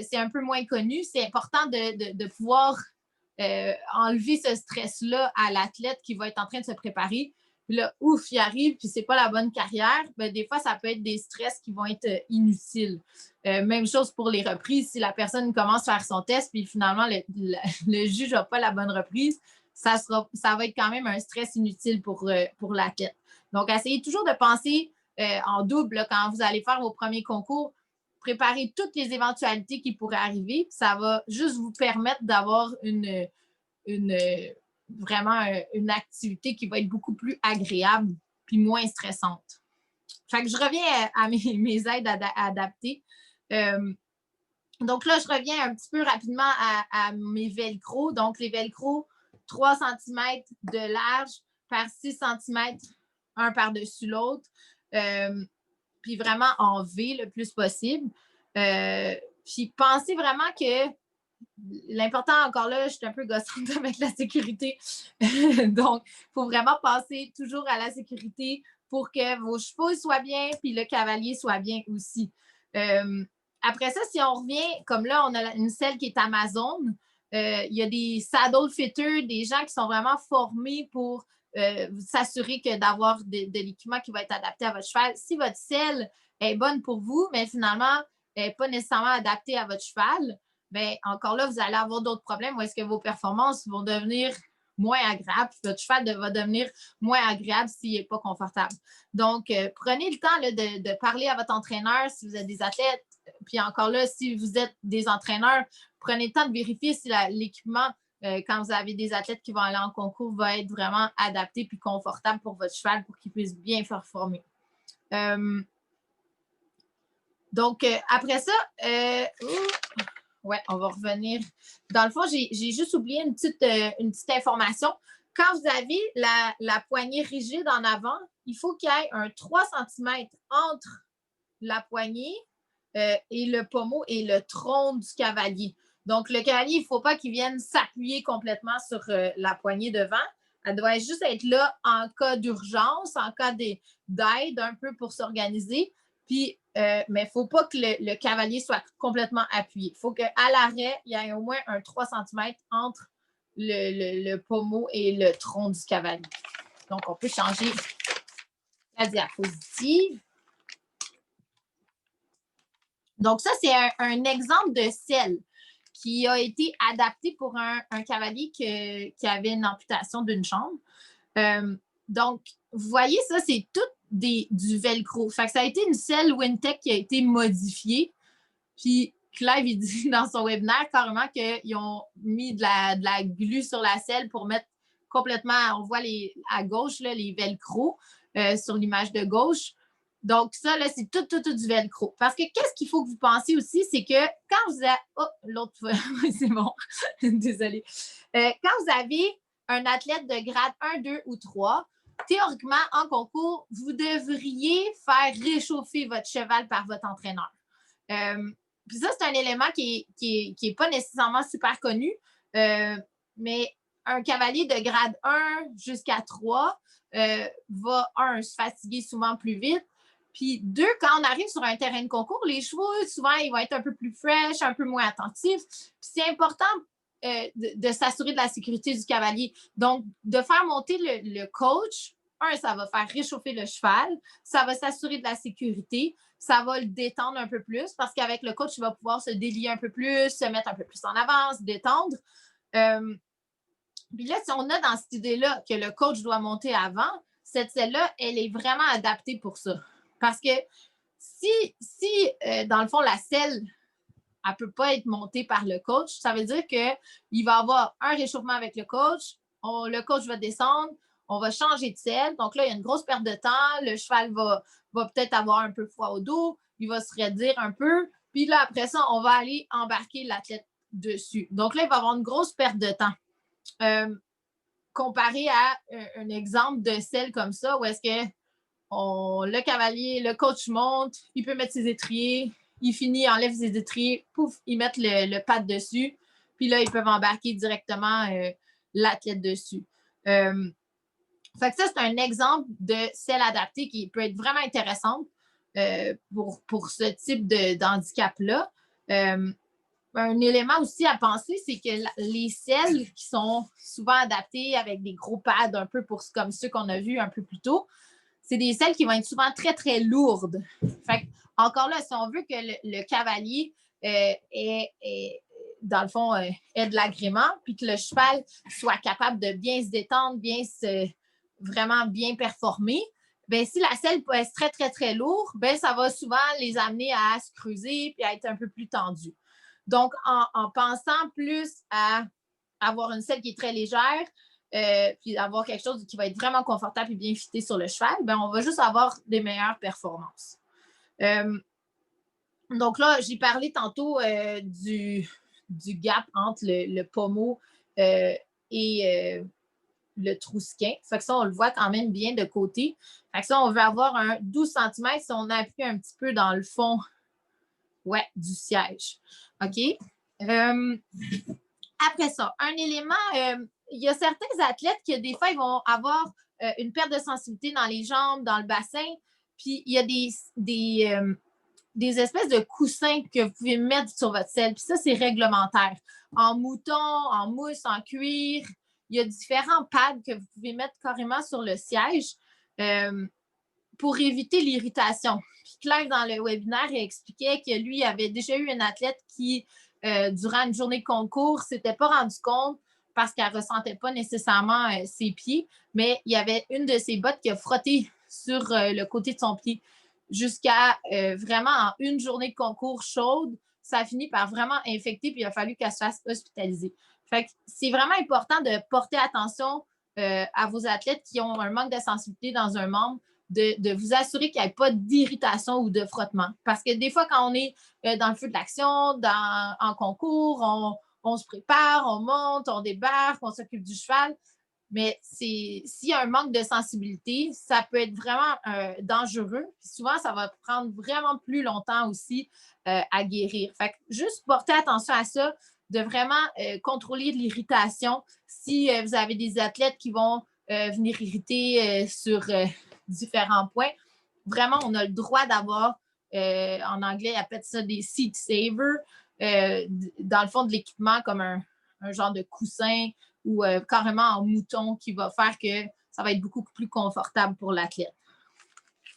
c'est un peu moins connu, c'est important de pouvoir enlever ce stress-là à l'athlète qui va être en train de se préparer. Puis là, ouf, il arrive, puis c'est pas la bonne carrière. Ben, des fois, ça peut être des stress qui vont être inutiles. Même chose pour les reprises. Si la personne commence à faire son test, puis finalement, le juge n'a pas la bonne reprise, ça va être quand même un stress inutile pour l'athlète. Donc, essayez toujours de penser en double là, quand vous allez faire vos premiers concours. Préparer toutes les éventualités qui pourraient arriver. Ça va juste vous permettre d'avoir vraiment une activité qui va être beaucoup plus agréable puis moins stressante. Fait que je reviens à mes aides adaptées. Donc là, je reviens un petit peu rapidement à mes velcro. Donc, les velcro, 3 cm de large par 6 cm, un par-dessus l'autre. Puis vraiment en V le plus possible. Puis pensez vraiment que l'important encore là, je suis un peu gossante avec la sécurité. Donc, il faut vraiment penser toujours à la sécurité pour que vos chevaux soient bien puis le cavalier soit bien aussi. Après ça, si on revient, comme là, on a une selle qui est Amazon, il y a des saddle fitters, des gens qui sont vraiment formés pour s'assurer d'avoir de l'équipement qui va être adapté à votre cheval. Si votre selle est bonne pour vous, mais finalement, elle n'est pas nécessairement adaptée à votre cheval, bien, encore là, vous allez avoir d'autres problèmes où est-ce que vos performances vont devenir moins agréables. Votre cheval va devenir moins agréable s'il n'est pas confortable. Donc, prenez le temps là, de parler à votre entraîneur si vous êtes des athlètes. Puis encore là, si vous êtes des entraîneurs, prenez le temps de vérifier si l'équipement, quand vous avez des athlètes qui vont aller en concours, va être vraiment adapté puis confortable pour votre cheval pour qu'il puisse bien performer. Donc, après ça, ouais, on va revenir. Dans le fond, j'ai juste oublié une petite information. Quand vous avez la poignée rigide en avant, il faut qu'il y ait un 3 cm entre la poignée et le pommeau et le tronc du cavalier. Donc, le cavalier, il ne faut pas qu'il vienne s'appuyer complètement sur la poignée devant. Elle doit juste être là en cas d'urgence, en cas d'aide un peu pour s'organiser. Puis, mais il ne faut pas que le cavalier soit complètement appuyé. Il faut qu'à l'arrêt, il y ait au moins un 3 cm entre le pommeau et le tronc du cavalier. Donc, on peut changer la diapositive. Donc, ça, c'est un exemple de selle qui a été adapté pour un cavalier qui avait une amputation d'une jambe. Donc, vous voyez, ça, c'est tout du velcro. Fait que ça a été une selle Wintec qui a été modifiée. Puis, Clive, il dit dans son webinaire carrément qu'ils ont mis de la glu sur la selle pour mettre complètement, on voit à gauche, là, les velcro sur l'image de gauche. Donc, ça, là, c'est tout du velcro. Parce que qu'est-ce qu'il faut que vous pensiez aussi, c'est que quand vous avez... Oh, l'autre fois, c'est bon. Désolée. Quand vous avez un athlète de grade 1, 2 ou 3, théoriquement, en concours, vous devriez faire réchauffer votre cheval par votre entraîneur. Puis ça, c'est un élément qui est pas nécessairement super connu, mais un cavalier de grade 1 jusqu'à 3 va, se fatiguer souvent plus vite. Puis 2, quand on arrive sur un terrain de concours, les chevaux, souvent, ils vont être un peu plus fresh, un peu moins attentifs. Puis c'est important de s'assurer de la sécurité du cavalier. Donc, de faire monter le coach, ça va faire réchauffer le cheval, ça va s'assurer de la sécurité, ça va le détendre un peu plus parce qu'avec le coach, il va pouvoir se délier un peu plus, se mettre un peu plus en avant, se détendre. Puis là, si on a dans cette idée-là que le coach doit monter avant, cette selle-là, elle est vraiment adaptée pour ça. Parce que si dans le fond, la selle, elle ne peut pas être montée par le coach, ça veut dire qu'il va y avoir un réchauffement avec le coach, le coach va descendre, on va changer de selle. Donc là, il y a une grosse perte de temps, le cheval va peut-être avoir un peu froid au dos, il va se raidir un peu, puis là, après ça, on va aller embarquer l'athlète dessus. Donc là, il va y avoir une grosse perte de temps. Comparé à un exemple de selle comme ça, où est-ce que le cavalier, le coach monte, il peut mettre ses étriers, il finit, enlève ses étriers, pouf, ils mettent le pad dessus, puis là, ils peuvent embarquer directement l'athlète dessus. Fait que ça, c'est un exemple de selle adaptée qui peut être vraiment intéressante pour ce type d'handicap-là. Un élément aussi à penser, c'est que les selles qui sont souvent adaptées avec des gros pads un peu comme ceux qu'on a vus un peu plus tôt, c'est des selles qui vont être souvent très, très lourdes. Fait que, encore là, si on veut que le cavalier dans le fond, ait de l'agrément, puis que le cheval soit capable de bien se détendre, vraiment bien performer, ben, si la selle peut être très, très, très lourde, ben, ça va souvent les amener à se creuser puis à être un peu plus tendus. Donc, en pensant plus à avoir une selle qui est très légère, puis avoir quelque chose qui va être vraiment confortable et bien fité sur le cheval, ben, on va juste avoir des meilleures performances. Donc là, j'ai parlé tantôt du gap entre le pommeau et le trousquin. Fait que ça, on le voit quand même bien de côté. Fait que ça, on veut avoir un 12 cm si on appuie un petit peu dans le fond du siège. OK? Après ça, un élément, il y a certains athlètes qui, des fois, ils vont avoir une perte de sensibilité dans les jambes, dans le bassin, puis il y a des espèces de coussins que vous pouvez mettre sur votre selle, puis ça, c'est réglementaire. En mouton, en mousse, en cuir, il y a différents pads que vous pouvez mettre carrément sur le siège pour éviter l'irritation. Puis Claire, dans le webinaire, il expliquait que lui, il avait déjà eu une athlète qui, durant une journée de concours, ne s'était pas rendu compte parce qu'elle ne ressentait pas nécessairement ses pieds, mais il y avait une de ses bottes qui a frotté sur le côté de son pied jusqu'à vraiment en une journée de concours chaude, ça a fini par vraiment infecter, puis il a fallu qu'elle se fasse hospitaliser. Fait que c'est vraiment important de porter attention à vos athlètes qui ont un manque de sensibilité dans un membre, de vous assurer qu'il n'y ait pas d'irritation ou de frottement. Parce que des fois, quand on est dans le feu de l'action, en concours, on se prépare, on monte, on débarque, on s'occupe du cheval. Mais s'il y a un manque de sensibilité, ça peut être vraiment dangereux. Puis souvent, ça va prendre vraiment plus longtemps aussi à guérir. Fait que juste porter attention à ça, de vraiment contrôler l'irritation. Si vous avez des athlètes qui vont venir irriter sur différents points, vraiment, on a le droit d'avoir, en anglais, ils appellent ça des seat savers, dans le fond de l'équipement comme un genre de coussin ou carrément en mouton qui va faire que ça va être beaucoup plus confortable pour l'athlète.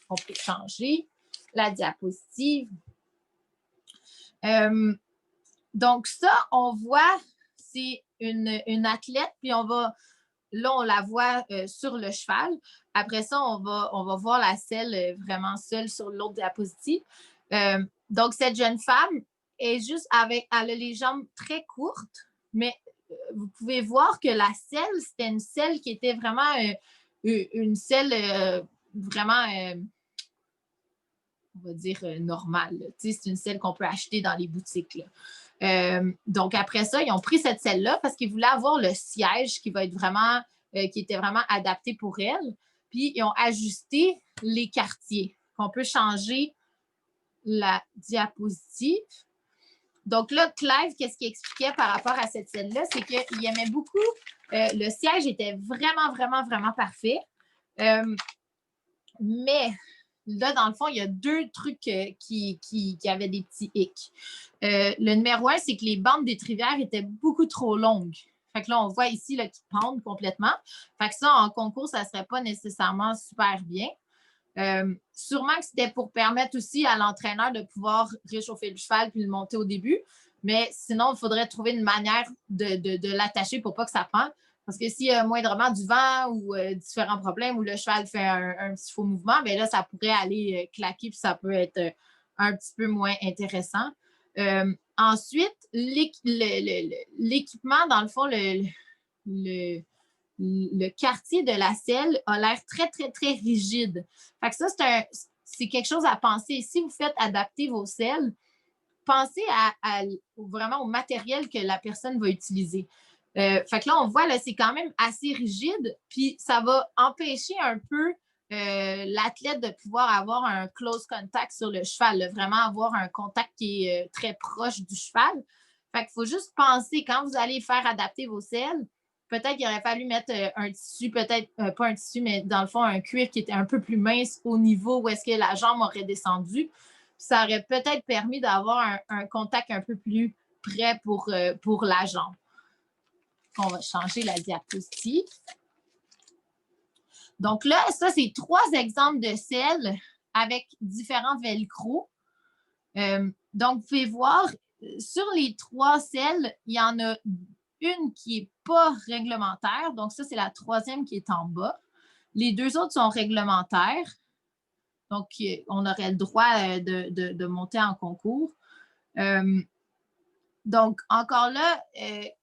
On peut changer la diapositive. Donc ça, on voit, c'est une athlète, puis là, on la voit sur le cheval. Après ça, on va voir la selle vraiment seule sur l'autre diapositive. Donc, cette jeune femme est juste elle a les jambes très courtes, mais vous pouvez voir que la selle, c'était une selle qui était vraiment une selle vraiment on va dire, normale. C'est une selle qu'on peut acheter dans les boutiques. Là. Donc, après ça, ils ont pris cette selle-là parce qu'ils voulaient avoir le siège qui était vraiment adapté pour elle. Puis, ils ont ajusté les quartiers. On peut changer la diapositive. Donc là, Clive, qu'est-ce qu'il expliquait par rapport à cette selle-là? C'est qu'il aimait beaucoup, le siège était vraiment, vraiment, vraiment parfait. Mais là, dans le fond, il y a 2 trucs qui avaient des petits hicks. Le numéro 1, c'est que les bandes d'étrivière étaient beaucoup trop longues. Fait que là, on voit ici qu'ils pendent complètement. Fait que ça, en concours, ça ne serait pas nécessairement super bien. Sûrement que c'était pour permettre aussi à l'entraîneur de pouvoir réchauffer le cheval puis le monter au début. Mais sinon, il faudrait trouver une manière de l'attacher pour pas que ça pende. Parce que s'il y a moindrement du vent ou différents problèmes où le cheval fait un petit faux mouvement, bien là, ça pourrait aller claquer puis ça peut être un petit peu moins intéressant. Ensuite, l'équipement, dans le fond, le quartier de la selle a l'air très, très, très rigide. Fait que ça, c'est quelque chose à penser. Si vous faites adapter vos selles, pensez vraiment au matériel que la personne va utiliser. Fait que là, on voit, là, c'est quand même assez rigide, puis ça va empêcher un peu l'athlète de pouvoir avoir un close contact sur le cheval, là, vraiment avoir un contact qui est très proche du cheval. Fait qu'il faut juste penser, quand vous allez faire adapter vos selles, peut-être qu'il aurait fallu mettre un tissu, peut-être pas un tissu, mais dans le fond, un cuir qui était un peu plus mince au niveau où est-ce que la jambe aurait descendu. Ça aurait peut-être permis d'avoir un contact un peu plus près pour la jambe. On va changer la diapositive. Donc là, ça, c'est 3 exemples de selles avec différents velcro. Donc, vous pouvez voir, sur les 3 selles, il y en a une qui n'est pas réglementaire. Donc, ça, c'est la 3e qui est en bas. Les 2 autres sont réglementaires. Donc, on aurait le droit de monter en concours. Donc, encore là,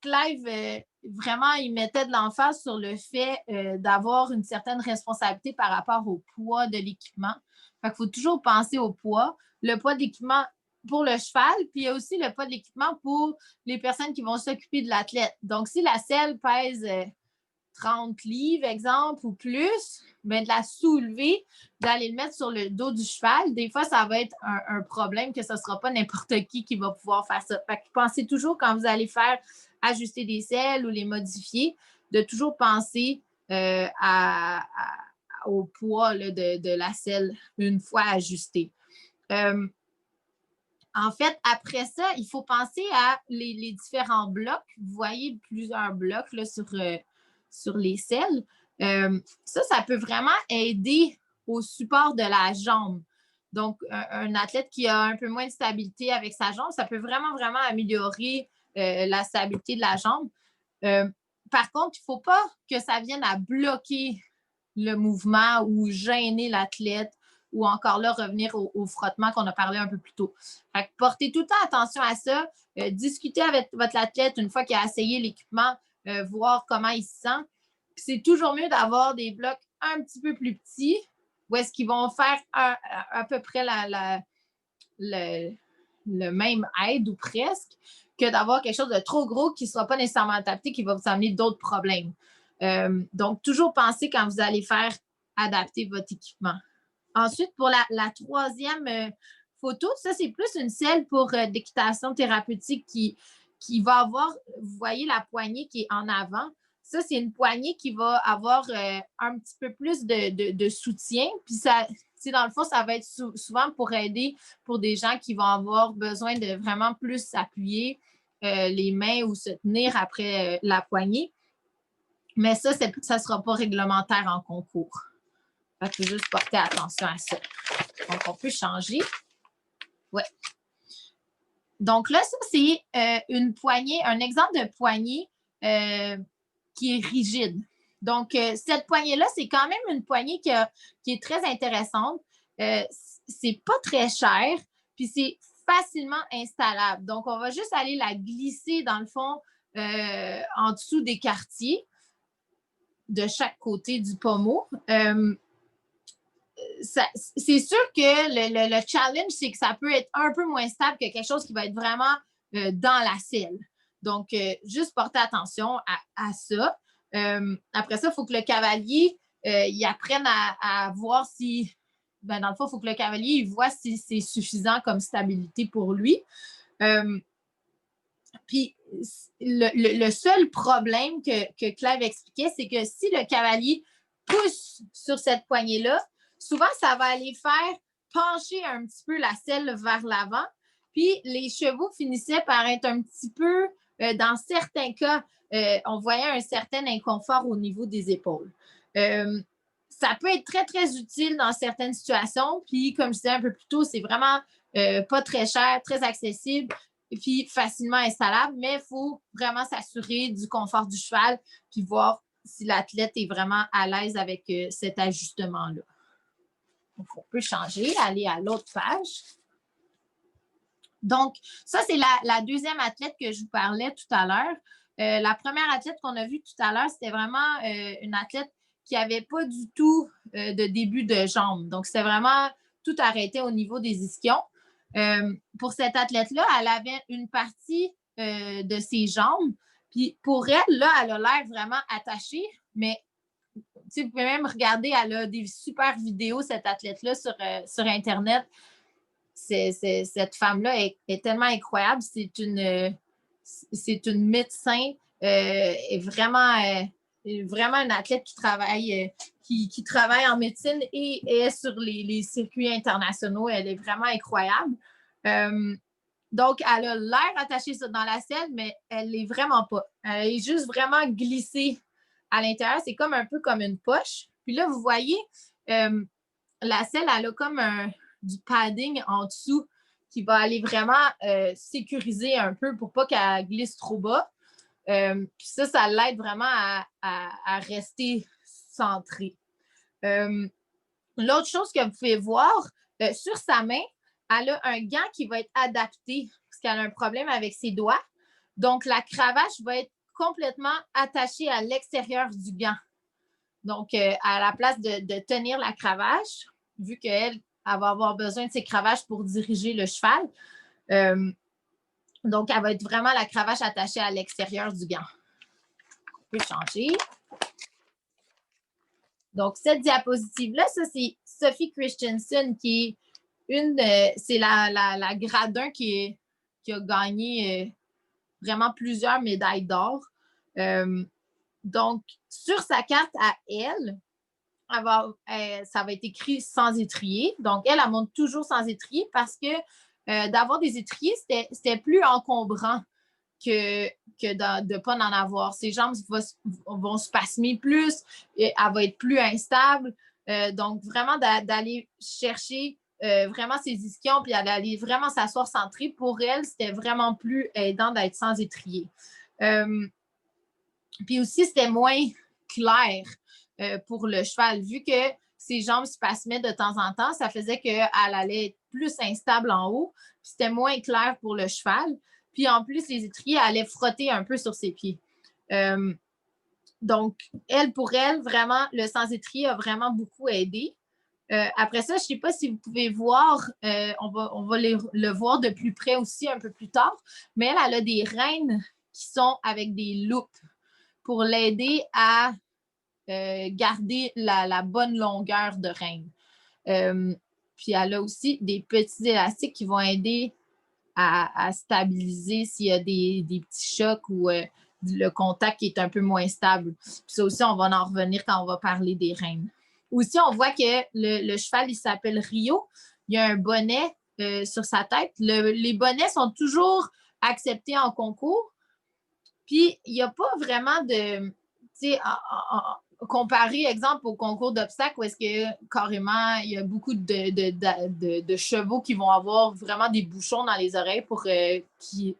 Clive, vraiment, il mettait de l'emphase sur le fait d'avoir une certaine responsabilité par rapport au poids de l'équipement. Fait qu'il faut toujours penser au poids. Le poids de l'équipement pour le cheval, puis il y a aussi le poids de l'équipement pour les personnes qui vont s'occuper de l'athlète. Donc, si la selle pèse 30 livres, exemple, ou plus, bien, de la soulever, d'aller le mettre sur le dos du cheval, des fois, ça va être un problème que ce ne sera pas n'importe qui va pouvoir faire ça. Fait que pensez toujours, quand vous allez faire ajuster des selles ou les modifier, de toujours penser au poids là, de la selle une fois ajustée. En fait, après ça, il faut penser à les différents blocs. Vous voyez plusieurs blocs là, sur les selles. Ça peut vraiment aider au support de la jambe. Donc, un athlète qui a un peu moins de stabilité avec sa jambe, ça peut vraiment, vraiment améliorer la stabilité de la jambe. Par contre, il ne faut pas que ça vienne à bloquer le mouvement ou gêner l'athlète ou encore là, revenir au frottement qu'on a parlé un peu plus tôt. Fait que portez tout le temps attention à ça. Discutez avec votre athlète une fois qu'il a essayé l'équipement, voir comment il se sent. Puis c'est toujours mieux d'avoir des blocs un petit peu plus petits où est-ce qu'ils vont faire à peu près le même aide ou presque que d'avoir quelque chose de trop gros qui ne sera pas nécessairement adapté, qui va vous amener d'autres problèmes. Donc, toujours penser quand vous allez faire adapter votre équipement. Ensuite, pour la 3e photo, ça, c'est plus une selle pour d'équitation thérapeutique qui va avoir, vous voyez la poignée qui est en avant. Ça, c'est une poignée qui va avoir un petit peu plus de soutien. Puis, ça, dans le fond, ça va être souvent pour aider pour des gens qui vont avoir besoin de vraiment plus s'appuyer les mains ou se tenir après la poignée. Mais ça ne sera pas réglementaire en concours. Il faut juste porter attention à ça. Donc, on peut changer. Ouais. Donc là, ça, c'est une poignée, un exemple de poignée qui est rigide. Donc, cette poignée-là, c'est quand même une poignée qui est très intéressante. C'est pas très cher, puis c'est facilement installable. Donc, on va juste aller la glisser, dans le fond, en dessous des quartiers de chaque côté du pommeau. c'est sûr que le challenge, c'est que ça peut être un peu moins stable que quelque chose qui va être vraiment dans la selle. Donc, juste porter attention à ça. Après ça, il faut que le cavalier, il apprenne à voir si, ben, dans le fond, il faut que le cavalier il voit si c'est suffisant comme stabilité pour lui. Puis, le seul problème que Clive expliquait, c'est que si le cavalier pousse sur cette poignée-là, souvent, ça va aller faire pencher un petit peu la selle vers l'avant. Puis, les chevaux finissaient par être un petit peu, dans certains cas, on voyait un certain inconfort au niveau des épaules. Ça peut être très, très utile dans certaines situations. Puis, comme je disais un peu plus tôt, c'est vraiment pas très cher, très accessible, puis facilement installable, mais il faut vraiment s'assurer du confort du cheval, puis voir si l'athlète est vraiment à l'aise avec cet ajustement-là. Donc, on peut changer, aller à l'autre page. Donc, ça, c'est la deuxième athlète que je vous parlais tout à l'heure. La première athlète qu'on a vue tout à l'heure, c'était vraiment une athlète qui n'avait pas du tout de début de jambe. Donc, c'était vraiment tout arrêté au niveau des ischions. Pour cette athlète-là, elle avait une partie de ses jambes. Puis pour elle, là, elle a l'air vraiment attachée, mais vous pouvez même regarder, elle a des super vidéos, cette athlète-là, sur Internet. Cette femme-là est tellement incroyable. C'est une médecin, est vraiment une athlète qui travaille, qui travaille en médecine et est sur les circuits internationaux. Elle est vraiment incroyable. Donc, elle a l'air attachée dans la selle, mais elle l'est vraiment pas. Elle est juste vraiment glissée à l'intérieur. C'est comme un peu comme une poche. Puis là, vous voyez, la selle, elle a comme du padding en dessous qui va aller vraiment sécuriser un peu pour pas qu'elle glisse trop bas. Puis ça l'aide vraiment à rester centrée. L'autre chose que vous pouvez voir, sur sa main, elle a un gant qui va être adapté parce qu'elle a un problème avec ses doigts. Donc, la cravache va être complètement attachée à l'extérieur du gant. Donc, à la place de tenir la cravache, vu qu'elle va avoir besoin de ses cravaches pour diriger le cheval, donc, elle va être vraiment la cravache attachée à l'extérieur du gant. On peut changer. Donc, cette diapositive-là, ça, c'est Sophie Christensen qui est c'est la grade 1 qui a gagné vraiment plusieurs médailles d'or. Donc, sur sa carte à elle, ça va être écrit sans étrier. Donc, elle monte toujours sans étrier parce que d'avoir des étriers, c'était plus encombrant que de ne pas en avoir. Ses jambes vont spasmer plus, et elle va être plus instable. Donc, vraiment d'aller chercher vraiment ses ischions puis d'aller vraiment s'asseoir centré, pour elle, c'était vraiment plus aidant d'être sans étrier. Puis aussi, c'était moins clair pour le cheval, vu que ses jambes spasmaient de temps en temps, ça faisait qu'elle allait être plus instable en haut, puis c'était moins clair pour le cheval. Puis en plus, les étriers allaient frotter un peu sur ses pieds. Donc, pour elle, vraiment, le sans-étrier a vraiment beaucoup aidé. Après ça, je ne sais pas si vous pouvez voir, on va le voir de plus près aussi un peu plus tard, mais elle a des rênes qui sont avec des loupes pour l'aider à garder la bonne longueur de rêne. Puis elle a aussi des petits élastiques qui vont aider à stabiliser s'il y a des petits chocs ou le contact qui est un peu moins stable. Puis ça aussi, on va en revenir quand on va parler des rênes. Aussi, on voit que le cheval, il s'appelle Rio. Il y a un bonnet sur sa tête. Les bonnets sont toujours acceptés en concours. Puis, il n'y a pas vraiment de... Tu sais, comparé, exemple, au concours d'obstacles où est-ce que carrément, il y a beaucoup de chevaux qui vont avoir vraiment des bouchons dans les oreilles pour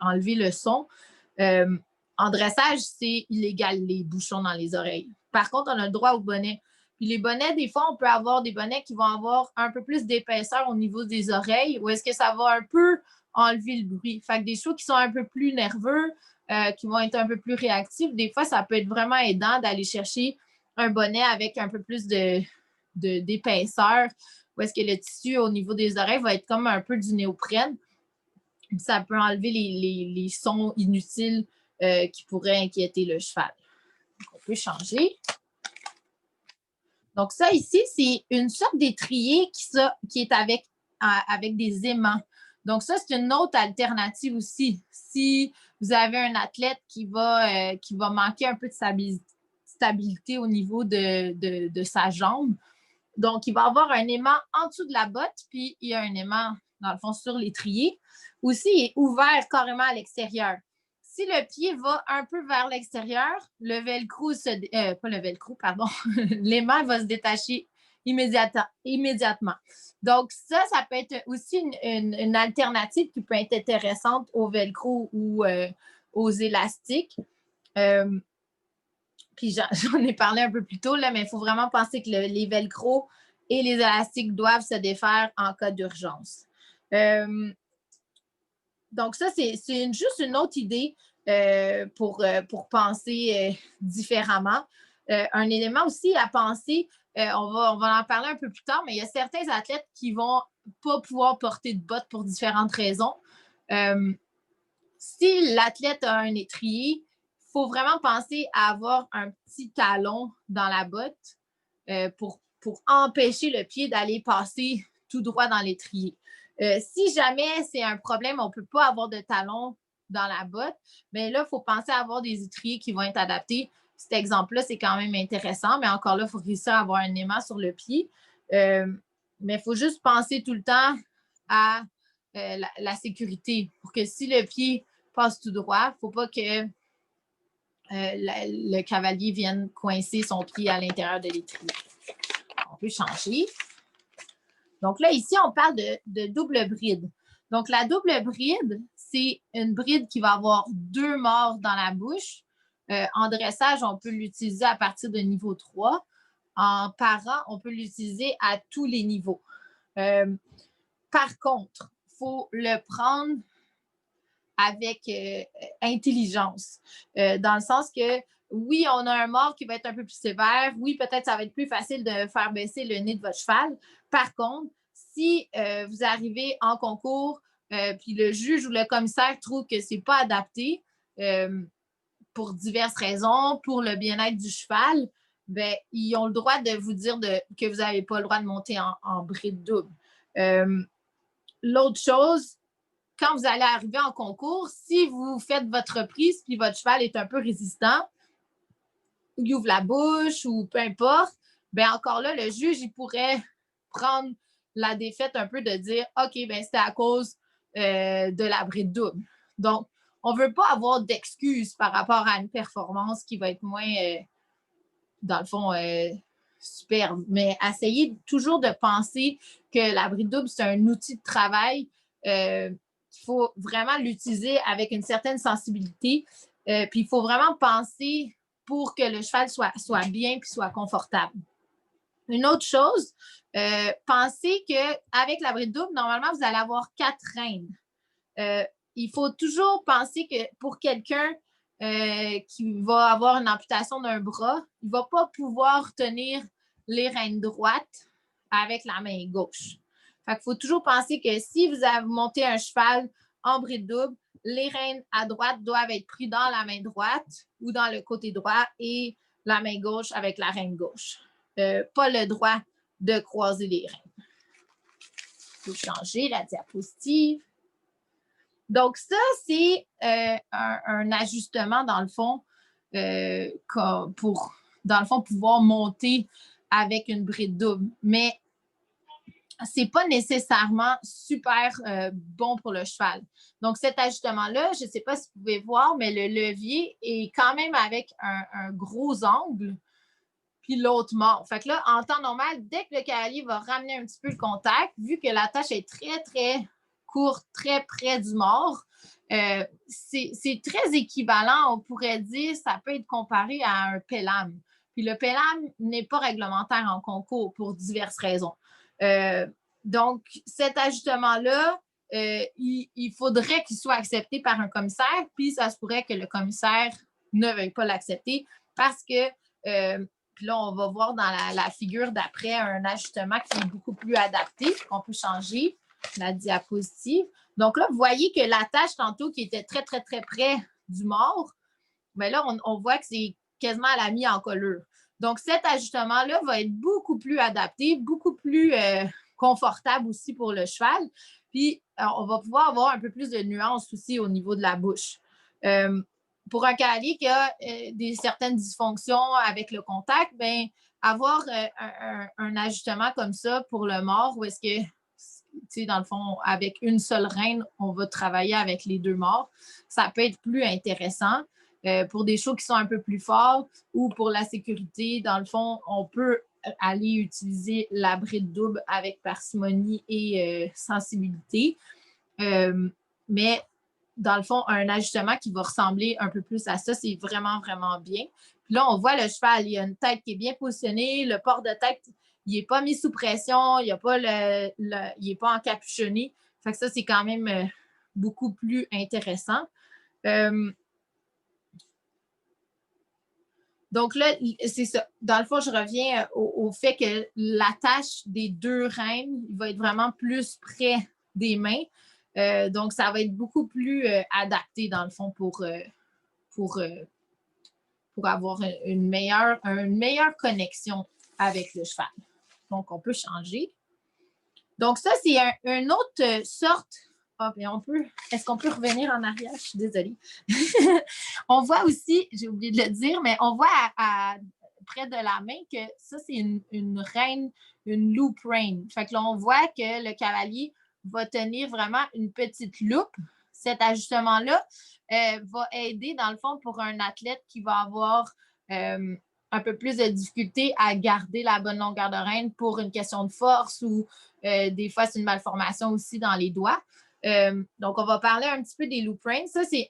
enlever le son. En dressage, c'est illégal, les bouchons dans les oreilles. Par contre, on a le droit au bonnet. Puis les bonnets, des fois, on peut avoir des bonnets qui vont avoir un peu plus d'épaisseur au niveau des oreilles, ou est-ce que ça va un peu enlever le bruit. Fait que des chevaux qui sont un peu plus nerveux, qui vont être un peu plus réactifs, des fois, ça peut être vraiment aidant d'aller chercher un bonnet avec un peu plus de d'épaisseur, où est-ce que le tissu au niveau des oreilles va être comme un peu du néoprène. Ça peut enlever les sons inutiles qui pourraient inquiéter le cheval. Donc, on peut changer. Donc, ça ici, c'est une sorte d'étrier qui est avec des aimants. Donc, ça, c'est une autre alternative aussi. Si vous avez un athlète qui va manquer un peu de stabilité au niveau de sa jambe, donc, il va avoir un aimant en dessous de la botte, puis il y a un aimant, dans le fond, sur l'étrier. Aussi, il est ouvert carrément à l'extérieur. Si le pied va un peu vers l'extérieur, le velcro pas le velcro, pardon, l'aimant va se détacher immédiatement. Donc, ça peut être aussi une alternative qui peut être intéressante au velcro ou aux élastiques. Puis j'en ai parlé un peu plus tôt, là, mais il faut vraiment penser que les velcro et les élastiques doivent se défaire en cas d'urgence. Donc, ça, c'est juste une autre idée pour penser différemment. Un élément aussi à penser, on va en parler un peu plus tard, mais il y a certains athlètes qui ne vont pas pouvoir porter de bottes pour différentes raisons. Si l'athlète a un étrier, il faut vraiment penser à avoir un petit talon dans la botte pour empêcher le pied d'aller passer tout droit dans l'étrier. Si jamais c'est un problème, on ne peut pas avoir de talon dans la botte, mais là, il faut penser à avoir des étriers qui vont être adaptés. Cet exemple-là, c'est quand même intéressant, mais encore là, il faut réussir à avoir un aimant sur le pied. Mais il faut juste penser tout le temps à la sécurité pour que si le pied passe tout droit, il ne faut pas que le cavalier vienne coincer son pied à l'intérieur de l'étrier. On peut changer. Donc là, ici, on parle de double bride. Donc, la double bride, c'est une bride qui va avoir 2 morts dans la bouche. En dressage, on peut l'utiliser à partir de niveau 3. En parent, on peut l'utiliser à tous les niveaux. Par contre, il faut le prendre avec intelligence, dans le sens que oui, on a un mort qui va être un peu plus sévère. Oui, peut-être ça va être plus facile de faire baisser le nez de votre cheval. Par contre, si vous arrivez en concours, puis le juge ou le commissaire trouve que ce n'est pas adapté pour diverses raisons, pour le bien-être du cheval, bien, ils ont le droit de vous dire que vous n'avez pas le droit de monter en bride double. L'autre chose, quand vous allez arriver en concours, si vous faites votre reprise puis votre cheval est un peu résistant, ou il ouvre la bouche ou peu importe, bien encore là, le juge, il pourrait prendre la défaite un peu de dire « OK, bien c'était à cause de la bride double ». Donc, on ne veut pas avoir d'excuses par rapport à une performance qui va être moins, dans le fond, superbe. Mais essayez toujours de penser que la bride double, c'est un outil de travail. Il faut vraiment l'utiliser avec une certaine sensibilité. Puis il faut vraiment penser pour que le cheval soit bien et soit confortable. Une autre chose, pensez qu'avec la bride double, normalement, vous allez avoir 4 rênes. Il faut toujours penser que pour quelqu'un qui va avoir une amputation d'un bras, il ne va pas pouvoir tenir les rênes droites avec la main gauche. Fait qu'il faut toujours penser que si vous avez monté un cheval en bride double, les rênes à droite doivent être prises dans la main droite ou dans le côté droit et la main gauche avec la reine gauche. Pas le droit de croiser les reines. Je vais changer la diapositive. Donc, ça, c'est un ajustement, dans le fond, pour, dans le fond, pouvoir monter avec une bride double. Mais ce n'est pas nécessairement super bon pour le cheval. Donc, cet ajustement-là, je ne sais pas si vous pouvez voir, mais le levier est quand même avec un gros angle, puis l'autre mort. Fait que là, en temps normal, dès que le cavalier va ramener un petit peu le contact, vu que la tâche est très, très courte, très près du mort, c'est très équivalent, on pourrait dire, ça peut être comparé à un pelham. Puis le pelham n'est pas réglementaire en concours pour diverses raisons. Donc, cet ajustement-là, il faudrait qu'il soit accepté par un commissaire, puis ça se pourrait que le commissaire ne veuille pas l'accepter parce que Puis là, on va voir dans la figure d'après un ajustement qui est beaucoup plus adapté, qu'on peut changer la diapositive. Donc là, vous voyez que l'attache tantôt qui était très, très, très près du mort, bien là, on voit que c'est quasiment à la mi-encolure. Donc, cet ajustement-là va être beaucoup plus adapté, beaucoup plus confortable aussi pour le cheval. Puis, on va pouvoir avoir un peu plus de nuances aussi au niveau de la bouche. Pour un cavalier qui a certaines dysfonctions avec le contact, bien, avoir un ajustement comme ça pour le mort, où est-ce que, tu sais, dans le fond, avec une seule reine, on va travailler avec les deux morts, ça peut être plus intéressant. Pour des chevaux qui sont un peu plus forts ou pour la sécurité, dans le fond, on peut aller utiliser la bride double avec parcimonie et sensibilité. Mais dans le fond, un ajustement qui va ressembler un peu plus à ça, c'est vraiment, vraiment bien. Puis là, on voit le cheval, il y a une tête qui est bien positionnée, le port de tête, il n'est pas mis sous pression, il n'est pas encapuchonné. Fait que ça, c'est quand même beaucoup plus intéressant. Donc là, c'est ça. Dans le fond, je reviens au fait que l'attache des deux reines va être vraiment plus près des mains. Donc, ça va être beaucoup plus adapté, dans le fond, pour avoir une meilleure connexion avec le cheval. Donc, on peut changer. Donc, ça, c'est une autre sorte. Ah, bien, est-ce qu'on peut revenir en arrière? Je suis désolée. On voit aussi, j'ai oublié de le dire, mais on voit près de la main que ça, c'est une reine, une loop rein. Fait que là, on voit que le cavalier va tenir vraiment une petite loupe. Cet ajustement-là va aider, dans le fond, pour un athlète qui va avoir un peu plus de difficulté à garder la bonne longueur de reine pour une question de force ou des fois, c'est une malformation aussi dans les doigts. Donc, on va parler un petit peu des loop reins. Ça, c'est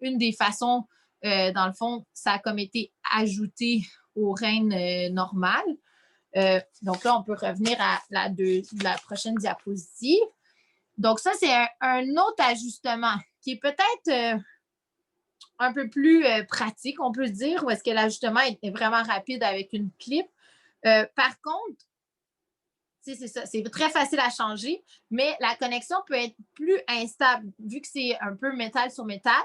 une des façons, dans le fond, ça a comme été ajouté aux reines normales. Donc là, on peut revenir à la prochaine diapositive. Donc, ça, c'est un autre ajustement qui est peut-être un peu plus pratique, on peut dire, où est-ce que l'ajustement est vraiment rapide avec une clip. Par contre, c'est ça, c'est très facile à changer, mais la connexion peut être plus instable, vu que c'est un peu métal sur métal.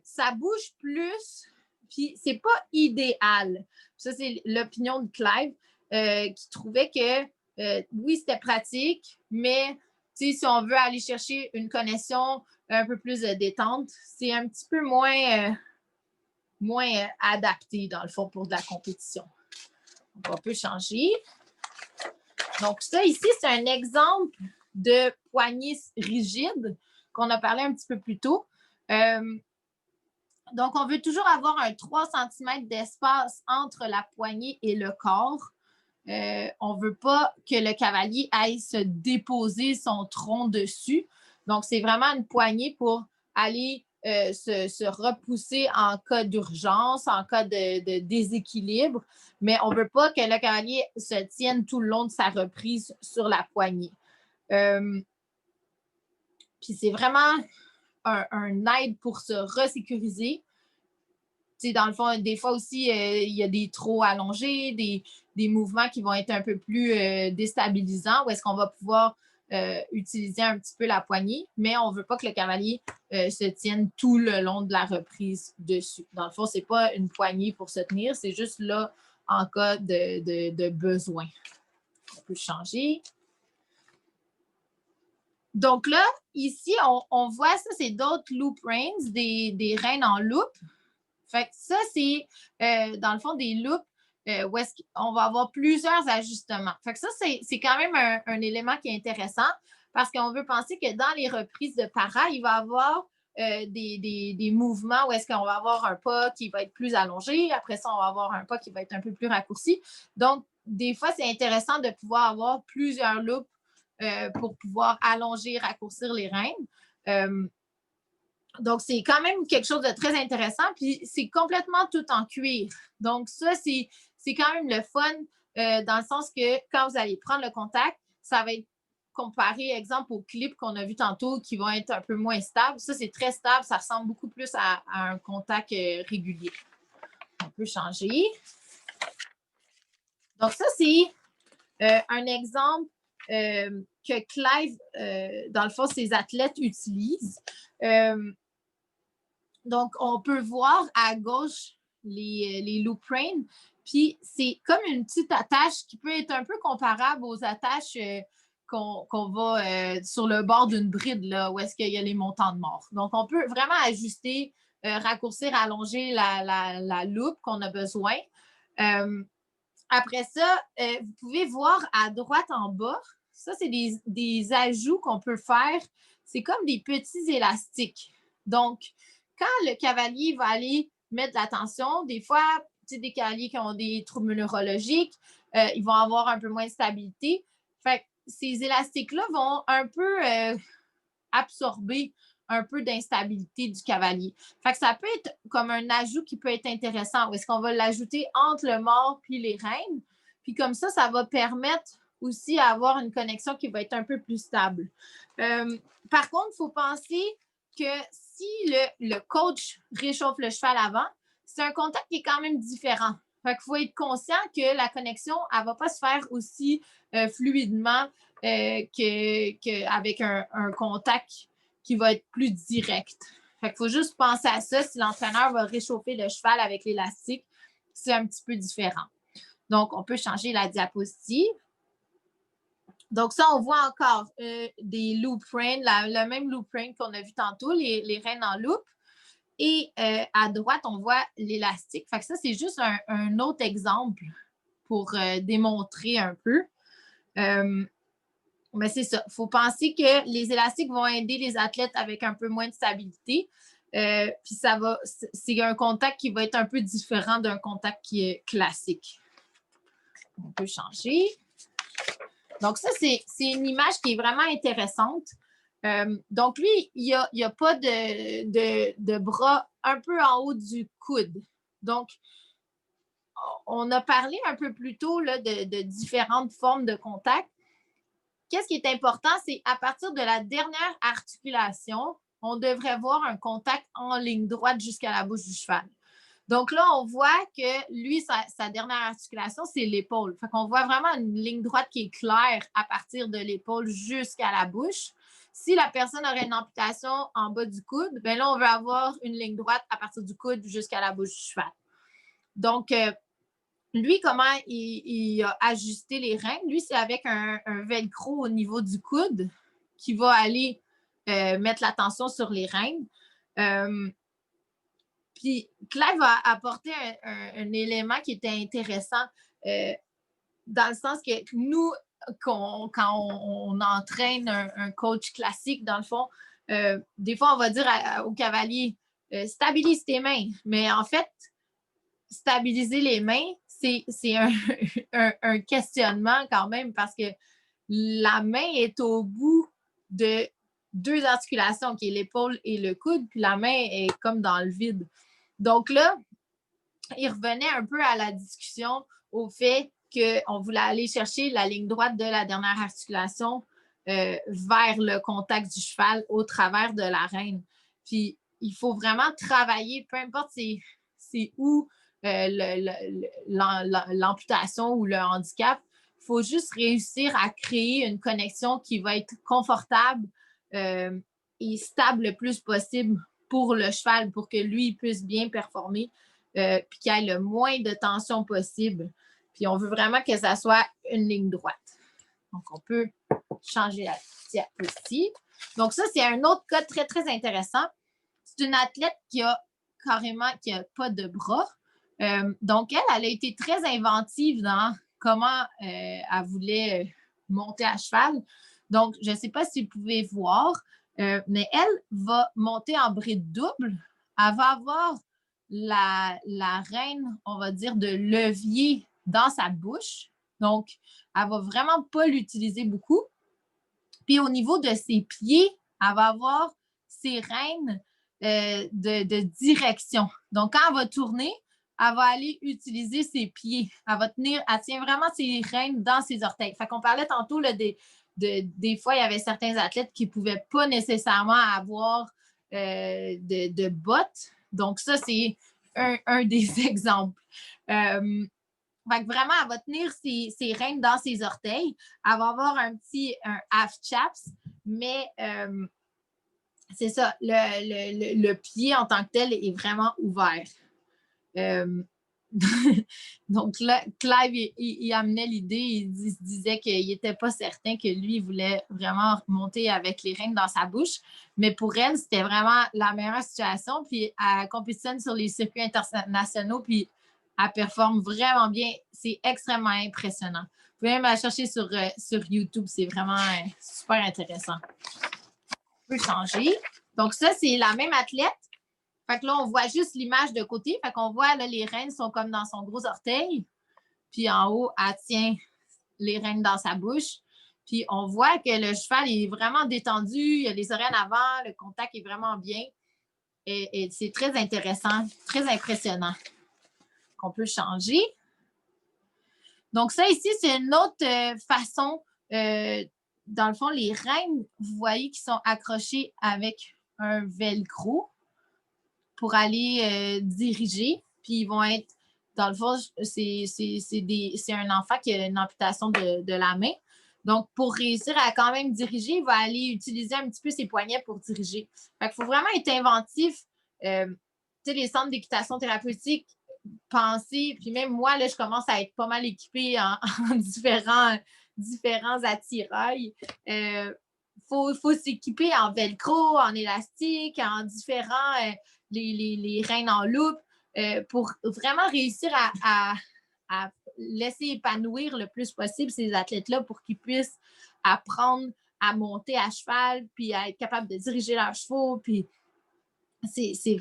Ça bouge plus, puis c'est pas idéal. Ça, c'est l'opinion de Clive, qui trouvait que, oui, c'était pratique, mais si on veut aller chercher une connexion un peu plus de détente, c'est un petit peu moins adapté, dans le fond, pour de la compétition. Donc, on peut changer. Donc, ça ici, c'est un exemple de poignée rigide qu'on a parlé un petit peu plus tôt. Donc, on veut toujours avoir un 3 cm d'espace entre la poignée et le corps. On ne veut pas que le cavalier aille se déposer son tronc dessus. Donc, c'est vraiment une poignée pour aller se repousser en cas d'urgence, en cas de déséquilibre, mais on ne veut pas que le cavalier se tienne tout le long de sa reprise sur la poignée. Puis c'est vraiment un aide pour se resécuriser. T'sais, dans le fond, des fois aussi, il y a des trous allongés, des mouvements qui vont être un peu plus déstabilisants, où est-ce qu'on va pouvoir utiliser un petit peu la poignée, mais on ne veut pas que le cavalier se tienne tout le long de la reprise dessus. Dans le fond, ce n'est pas une poignée pour se tenir, c'est juste là en cas de besoin. On peut changer. Donc là, ici, on voit ça, c'est d'autres loop reins, des reins en loop. Fait que ça, c'est, dans le fond, des loops où est-ce qu'on va avoir plusieurs ajustements. Fait que ça, c'est quand même un élément qui est intéressant parce qu'on veut penser que dans les reprises de para, il va y avoir des mouvements où est-ce qu'on va avoir un pas qui va être plus allongé. Après ça, on va avoir un pas qui va être un peu plus raccourci. Donc, des fois, c'est intéressant de pouvoir avoir plusieurs loops pour pouvoir allonger, raccourcir les reins. Donc, c'est quand même quelque chose de très intéressant. Puis, c'est complètement tout en cuir. Donc, ça, c'est quand même le fun dans le sens que quand vous allez prendre le contact, ça va être comparé, exemple, aux clips qu'on a vu tantôt qui vont être un peu moins stables. Ça, c'est très stable. Ça ressemble beaucoup plus à un contact régulier. On peut changer. Donc, ça, c'est un exemple que Clive, dans le fond, ses athlètes utilisent. Donc, on peut voir à gauche les loop reins. Puis, c'est comme une petite attache qui peut être un peu comparable aux attaches qu'on va sur le bord d'une bride, là, où est-ce qu'il y a les montants de mort. Donc, on peut vraiment ajuster, raccourcir, allonger la loupe qu'on a besoin. Après ça, vous pouvez voir à droite en bas, ça, c'est des ajouts qu'on peut faire. C'est comme des petits élastiques. Donc, quand le cavalier va aller mettre de la tension, des fois, des cavaliers qui ont des troubles neurologiques, ils vont avoir un peu moins de stabilité. Fait que ces élastiques-là vont un peu absorber un peu d'instabilité du cavalier. Fait que ça peut être comme un ajout qui peut être intéressant. Est-ce qu'on va l'ajouter entre le mort puis les rênes? Puis comme ça va permettre aussi d'avoir une connexion qui va être un peu plus stable. Par contre, il faut penser que si le coach réchauffe le cheval avant, c'est un contact qui est quand même différent. Fait qu'il faut être conscient que la connexion, elle ne va pas se faire aussi fluidement qu'avec un contact qui va être plus direct. Fait qu'il faut juste penser à ça. Si l'entraîneur va réchauffer le cheval avec l'élastique, c'est un petit peu différent. Donc, on peut changer la diapositive. Donc, ça, on voit encore des loop reins, le même loop rein qu'on a vu tantôt, les reins en loop. Et à droite, on voit l'élastique. Fait que ça, c'est juste un autre exemple pour démontrer un peu. Mais c'est ça. Il faut penser que les élastiques vont aider les athlètes avec un peu moins de stabilité. Puis c'est un contact qui va être un peu différent d'un contact qui est classique. On peut changer. Donc, ça, c'est une image qui est vraiment intéressante. Donc, lui, il n'y a pas de bras un peu en haut du coude. Donc, on a parlé un peu plus tôt là, de différentes formes de contact. Qu'est-ce qui est important, c'est à partir de la dernière articulation, on devrait voir un contact en ligne droite jusqu'à la bouche du cheval. Donc là, on voit que lui, sa dernière articulation, c'est l'épaule. Fait qu'on voit vraiment une ligne droite qui est claire à partir de l'épaule jusqu'à la bouche. Si la personne aurait une amputation en bas du coude, bien là, on veut avoir une ligne droite à partir du coude jusqu'à la bouche du cheval. Donc, lui, comment il a ajusté les reins? Lui, c'est avec un velcro au niveau du coude qui va aller mettre la tension sur les reins. Puis, Clive a apporté un élément qui était intéressant dans le sens que nous, quand on entraîne un coach classique, dans le fond, des fois, on va dire au cavalier, stabilise tes mains. Mais en fait, stabiliser les mains, c'est un questionnement quand même parce que la main est au bout de deux articulations, qui est l'épaule et le coude, puis la main est comme dans le vide. Donc là, il revenait un peu à la discussion au fait qu'on voulait aller chercher la ligne droite de la dernière articulation vers le contact du cheval au travers de la reine. Puis, il faut vraiment travailler, peu importe c'est où l'amputation ou le handicap, il faut juste réussir à créer une connexion qui va être confortable et stable le plus possible pour le cheval, pour que lui puisse bien performer, puis qu'il y ait le moins de tension possible. Puis on veut vraiment que ça soit une ligne droite. Donc, on peut changer la diapositive. Donc, ça, c'est un autre cas très, très intéressant. C'est une athlète qui a pas de bras. Donc, elle a été très inventive dans comment elle voulait monter à cheval. Donc, je ne sais pas si vous pouvez voir, mais elle va monter en bride double. Elle va avoir la reine, on va dire, de levier dans sa bouche. Donc, elle ne va vraiment pas l'utiliser beaucoup. Puis, au niveau de ses pieds, elle va avoir ses rênes de direction. Donc, quand elle va tourner, elle va aller utiliser ses pieds. Elle tient vraiment ses rênes dans ses orteils. Fait qu'on parlait tantôt là, des fois, il y avait certains athlètes qui ne pouvaient pas nécessairement avoir de bottes. Donc, ça, c'est un des exemples. Fait que vraiment, elle va tenir ses rênes dans ses orteils. Elle va avoir un half chaps, mais c'est ça, le pied en tant que tel est vraiment ouvert. Donc là, Clive, il amenait l'idée, il disait qu'il n'était pas certain que lui, il voulait vraiment monter avec les rênes dans sa bouche. Mais pour elle, c'était vraiment la meilleure situation. Puis elle compétitionne sur les circuits internationaux, puis elle performe vraiment bien. C'est extrêmement impressionnant. Vous pouvez même la chercher sur YouTube. C'est vraiment super intéressant. On peut changer. Donc ça, c'est la même athlète. Fait que là, on voit juste l'image de côté. Fait qu'on voit, là, les rênes sont comme dans son gros orteil. Puis en haut, elle tient les rênes dans sa bouche. Puis on voit que le cheval est vraiment détendu. Il a les oreilles en avant. Le contact est vraiment bien. Et c'est très intéressant, très impressionnant. On peut changer. Donc ça ici, c'est une autre façon. Dans le fond, les rênes, vous voyez, qui sont accrochées avec un velcro pour aller diriger. Puis ils vont être, dans le fond, c'est un enfant qui a une amputation de la main. Donc, pour réussir à quand même diriger, il va aller utiliser un petit peu ses poignets pour diriger. Fait qu'il faut vraiment être inventif. Tu sais, les centres d'équitation thérapeutique, penser, puis même moi, là, je commence à être pas mal équipée en différents attirails. Faut s'équiper en velcro, en élastique, en différents les rênes en loupe pour vraiment réussir à laisser épanouir le plus possible ces athlètes-là pour qu'ils puissent apprendre à monter à cheval, puis à être capable de diriger leurs chevaux, puis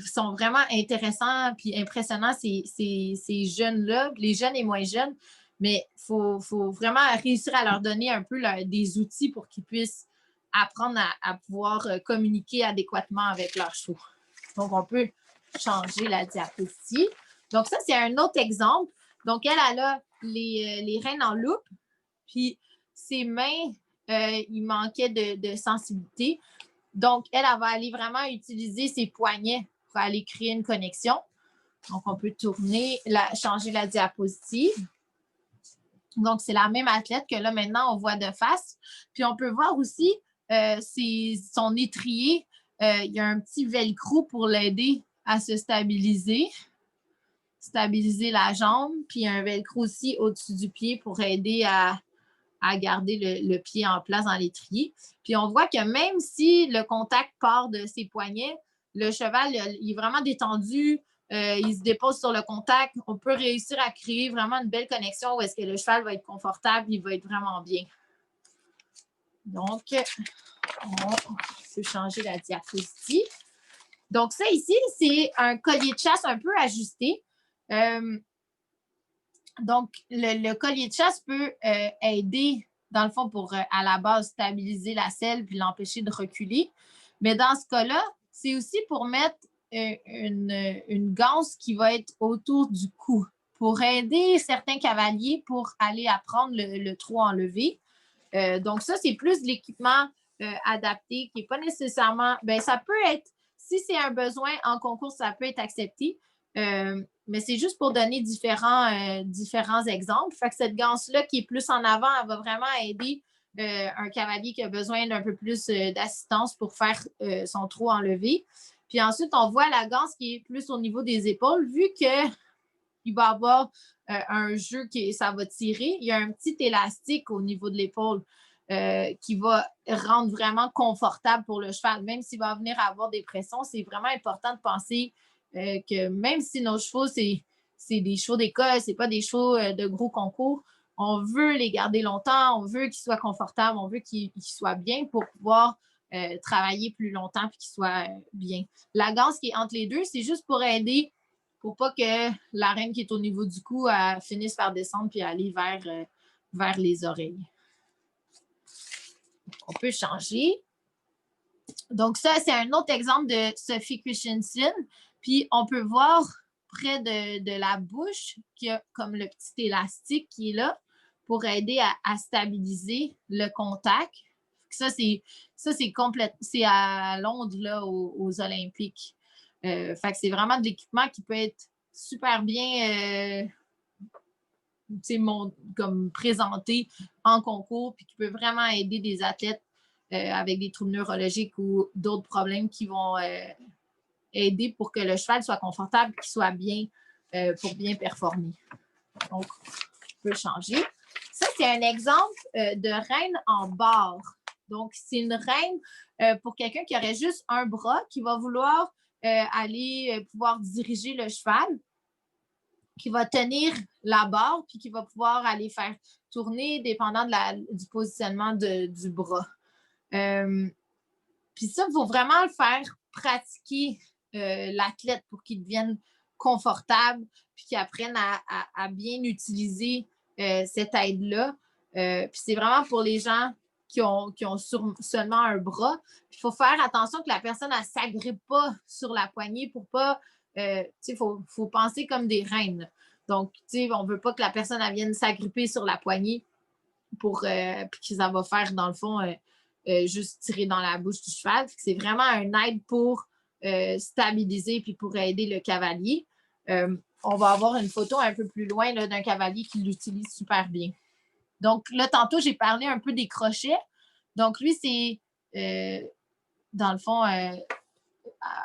sont vraiment intéressants puis impressionnants, ces jeunes-là, les jeunes et moins jeunes, mais il faut vraiment réussir à leur donner un peu des outils pour qu'ils puissent apprendre à pouvoir communiquer adéquatement avec leurs chevaux. Donc, on peut changer la diapositive. Donc, ça, c'est un autre exemple. Donc, elle a les rênes en loupe, puis ses mains, il manquait de sensibilité. Donc, elle va aller vraiment utiliser ses poignets pour aller créer une connexion. Donc, on peut changer la diapositive. Donc, c'est la même athlète que là, maintenant, on voit de face. Puis, on peut voir aussi son étrier. Il y a un petit velcro pour l'aider à se stabiliser la jambe. Puis, il y a un velcro aussi au-dessus du pied pour aider à garder le pied en place dans l'étrier. Puis on voit que même si le contact part de ses poignets, le cheval, il est vraiment détendu, il se dépose sur le contact. On peut réussir à créer vraiment une belle connexion où est-ce que le cheval va être confortable, il va être vraiment bien. Donc, on peut changer la diapositive. Donc, ça ici, c'est un collier de chasse un peu ajusté. Donc, le collier de chasse peut aider, dans le fond, pour à la base stabiliser la selle puis l'empêcher de reculer. Mais dans ce cas-là, c'est aussi pour mettre une ganse qui va être autour du cou pour aider certains cavaliers pour aller apprendre le trot enlevé. Donc, ça, c'est plus de l'équipement adapté qui n'est pas nécessairement. Bien, ça peut être, si c'est un besoin en concours, ça peut être accepté. Mais c'est juste pour donner différents exemples. Fait que cette ganse-là qui est plus en avant, elle va vraiment aider un cavalier qui a besoin d'un peu plus d'assistance pour faire son trot enlevé. Puis ensuite, on voit la ganse qui est plus au niveau des épaules, vu qu'il va avoir un jeu ça va tirer. Il y a un petit élastique au niveau de l'épaule qui va rendre vraiment confortable pour le cheval. Même s'il va venir avoir des pressions, c'est vraiment important de penser que même si nos chevaux, c'est des chevaux d'école, c'est pas des chevaux de gros concours, on veut les garder longtemps, on veut qu'ils soient confortables, on veut qu'ils soient bien pour pouvoir travailler plus longtemps et qu'ils soient bien. La ganse qui est entre les deux, c'est juste pour aider, pour pas que la reine qui est au niveau du cou finisse par descendre puis aller vers les oreilles. On peut changer. Donc, ça, c'est un autre exemple de Sophie Christensen. Puis, on peut voir près de la bouche qu'il y a comme le petit élastique qui est là pour aider à stabiliser le contact. Ça, c'est complète. C'est à Londres, là, aux Olympiques. Fait que c'est vraiment de l'équipement qui peut être super bien comme présenté en concours, puis qui peut vraiment aider des athlètes avec des troubles neurologiques ou d'autres problèmes qui vont aider pour que le cheval soit confortable, qu'il soit bien pour bien performer. Donc, je peux changer. Ça, c'est un exemple de reine en barre. Donc, c'est une reine pour quelqu'un qui aurait juste un bras, qui va vouloir aller pouvoir diriger le cheval, qui va tenir la barre, puis qui va pouvoir aller faire tourner dépendant du positionnement du bras. Puis ça, il faut vraiment le faire pratiquer l'athlète pour qu'il devienne confortable, puis qu'il apprenne à bien utiliser cette aide-là. Puis c'est vraiment pour les gens qui ont seulement un bras. Il faut faire attention que la personne ne s'agrippe pas sur la poignée pour pas... il faut penser comme des reines. Donc, on ne veut pas que la personne vienne s'agripper sur la poignée pour puis que ça va faire, dans le fond, juste tirer dans la bouche du cheval. C'est vraiment un aide pour stabiliser puis pour aider le cavalier. On va avoir une photo un peu plus loin d'un cavalier qui l'utilise super bien. Donc, là, tantôt, j'ai parlé un peu des crochets. Donc, lui, c'est, dans le fond,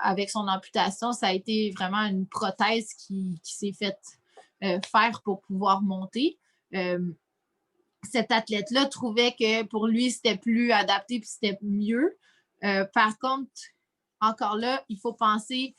avec son amputation, ça a été vraiment une prothèse qui s'est faite faire pour pouvoir monter. Cet athlète-là trouvait que pour lui, c'était plus adapté puis c'était mieux. Par contre, encore là, il faut penser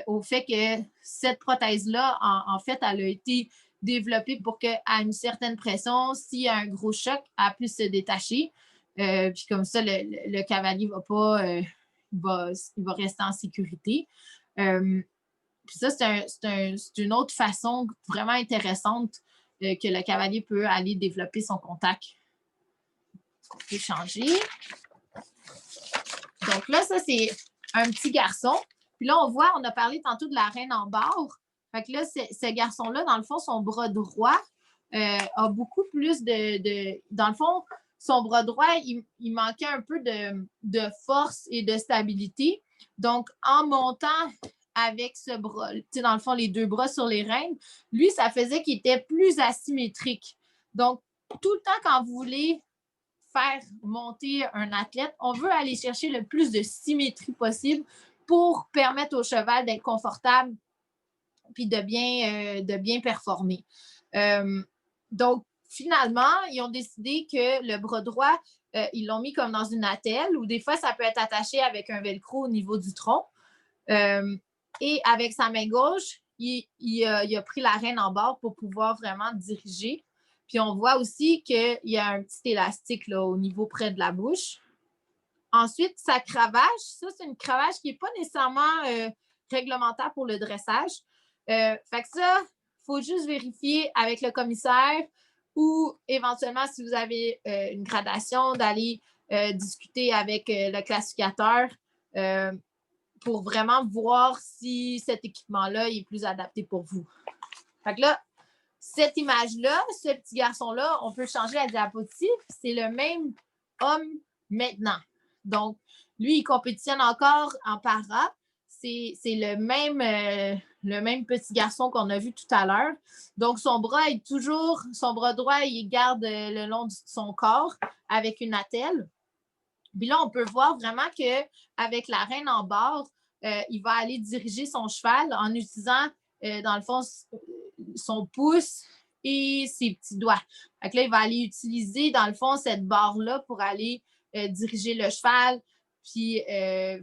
au fait que cette prothèse-là, en fait, elle a été développée pour qu'à une certaine pression, s'il y a un gros choc, elle puisse se détacher. Puis comme ça, le cavalier va pas, il va rester en sécurité. Puis ça, c'est une autre façon vraiment intéressante que le cavalier peut aller développer son contact. On peut changer. Donc là, ça, c'est un petit garçon. Puis là, on a parlé tantôt de la reine en barre. Fait que là, ce garçon-là, dans le fond, son bras droit a beaucoup plus dans le fond, son bras droit, il manquait un peu de force et de stabilité. Donc, en montant avec ce bras, dans le fond, les deux bras sur les rênes, lui, ça faisait qu'il était plus asymétrique. Donc, tout le temps, quand vous voulez faire monter un athlète, on veut aller chercher le plus de symétrie possible pour permettre au cheval d'être confortable puis de bien performer. Donc, finalement, ils ont décidé que le bras droit, ils l'ont mis comme dans une attelle ou des fois, ça peut être attaché avec un velcro au niveau du tronc. Et avec sa main gauche, il a pris la reine en barre pour pouvoir vraiment diriger. Puis on voit aussi qu'il y a un petit élastique là, au niveau près de la bouche. Ensuite, sa cravache, ça, c'est une cravache qui n'est pas nécessairement réglementaire pour le dressage. Fait que ça, il faut juste vérifier avec le commissaire ou éventuellement, si vous avez une gradation, d'aller discuter avec le classificateur pour vraiment voir si cet équipement-là est plus adapté pour vous. Fait que là, cette image-là, ce petit garçon-là, on peut changer la diapositive. C'est le même homme maintenant. Donc, lui, il compétitionne encore en para. C'est le même petit garçon qu'on a vu tout à l'heure. Donc, son bras droit, il garde le long de son corps avec une attelle. Puis là, on peut voir vraiment qu'avec la reine en barre, il va aller diriger son cheval en utilisant, dans le fond, son pouce et ses petits doigts. Fait que là, il va aller utiliser, dans le fond, cette barre-là pour aller diriger le cheval, puis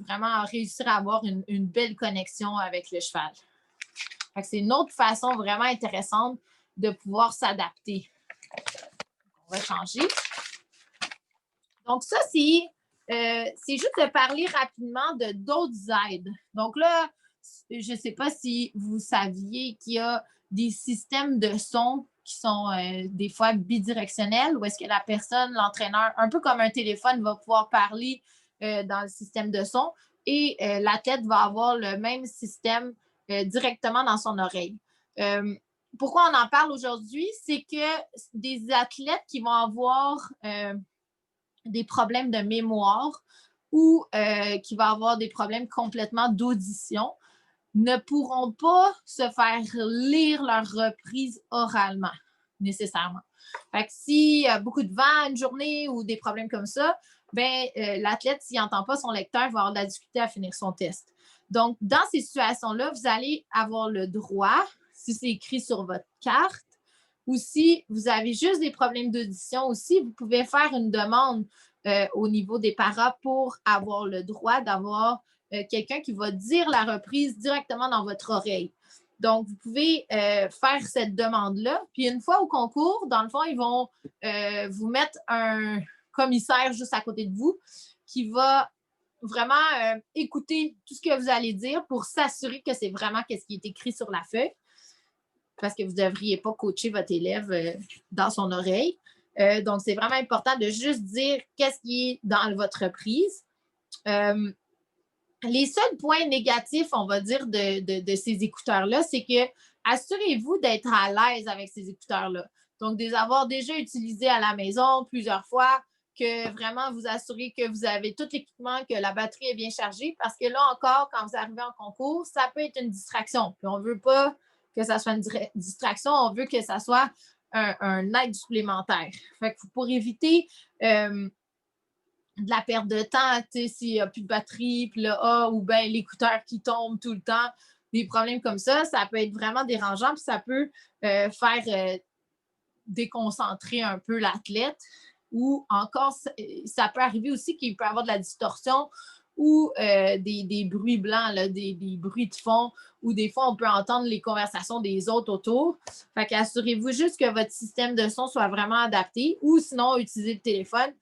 vraiment réussir à avoir une belle connexion avec le cheval. Fait que c'est une autre façon vraiment intéressante de pouvoir s'adapter. On va changer. Donc, ça, c'est juste de parler rapidement de d'autres aides. Donc là, je ne sais pas si vous saviez qu'il y a des systèmes de son qui sont des fois bidirectionnels, où est-ce que la personne, l'entraîneur, un peu comme un téléphone, va pouvoir parler dans le système de son et l'athlète va avoir le même système directement dans son oreille. Pourquoi on en parle aujourd'hui? C'est que des athlètes qui vont avoir des problèmes de mémoire ou qui vont avoir des problèmes complètement d'audition ne pourront pas se faire lire leur reprise oralement. nécessairement. Fait que s'il y a beaucoup de vent une journée ou des problèmes comme ça, l'athlète, s'il n'entend pas son lecteur, va avoir de la difficulté à finir son test. Donc, dans ces situations-là, vous allez avoir le droit, si c'est écrit sur votre carte, ou si vous avez juste des problèmes d'audition aussi, vous pouvez faire une demande au niveau des paras pour avoir le droit d'avoir quelqu'un qui va dire la reprise directement dans votre oreille. Donc, vous pouvez faire cette demande-là. Puis, une fois au concours, dans le fond, ils vont vous mettre un commissaire juste à côté de vous qui va vraiment écouter tout ce que vous allez dire pour s'assurer que c'est vraiment ce qui est écrit sur la feuille, parce que vous ne devriez pas coacher votre élève dans son oreille. Donc, c'est vraiment important de juste dire qu'est-ce qui est dans votre reprise. Les seuls points négatifs, on va dire, de ces écouteurs-là, c'est que assurez-vous d'être à l'aise avec ces écouteurs-là. Donc, de les avoir déjà utilisés à la maison plusieurs fois, que vraiment vous assurez que vous avez tout l'équipement, que la batterie est bien chargée, parce que là encore, quand vous arrivez en concours, ça peut être une distraction. Puis on ne veut pas que ça soit une distraction, on veut que ça soit un aide supplémentaire. Fait que pour éviter de la perte de temps, s'il n'y a plus de batterie, puis là, ou bien l'écouteur qui tombe tout le temps, des problèmes comme ça peut être vraiment dérangeant, puis ça peut faire déconcentrer un peu l'athlète, ou encore, ça peut arriver aussi qu'il peut y avoir de la distorsion ou des bruits blancs, là, des bruits de fond, ou des fois, on peut entendre les conversations des autres autour. Fait qu'assurez-vous juste que votre système de son soit vraiment adapté, ou sinon, utilisez le téléphone.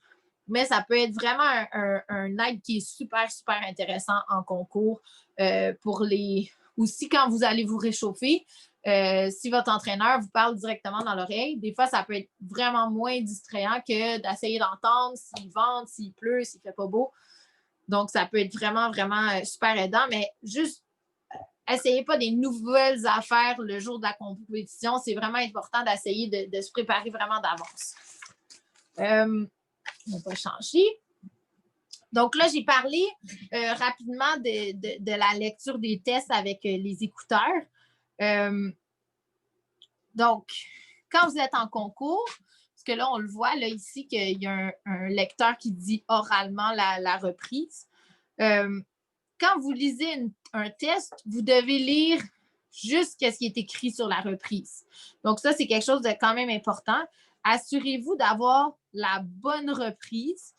Mais ça peut être vraiment un aide qui est super, super intéressant en concours pour les... Aussi, quand vous allez vous réchauffer, si votre entraîneur vous parle directement dans l'oreille, des fois, ça peut être vraiment moins distrayant que d'essayer d'entendre s'il vente, s'il pleut, s'il ne fait pas beau. Donc, ça peut être vraiment, vraiment super aidant, mais juste essayez pas des nouvelles affaires le jour de la compétition. C'est vraiment important d'essayer de se préparer vraiment d'avance. On va changer. Donc là, j'ai parlé rapidement de la lecture des tests avec les écouteurs. Donc, quand vous êtes en concours, parce que là, on le voit là, ici qu'il y a un lecteur qui dit oralement la reprise. Quand vous lisez un test, vous devez lire juste ce qui est écrit sur la reprise. Donc, ça, c'est quelque chose de quand même important. Assurez-vous d'avoir la bonne reprise.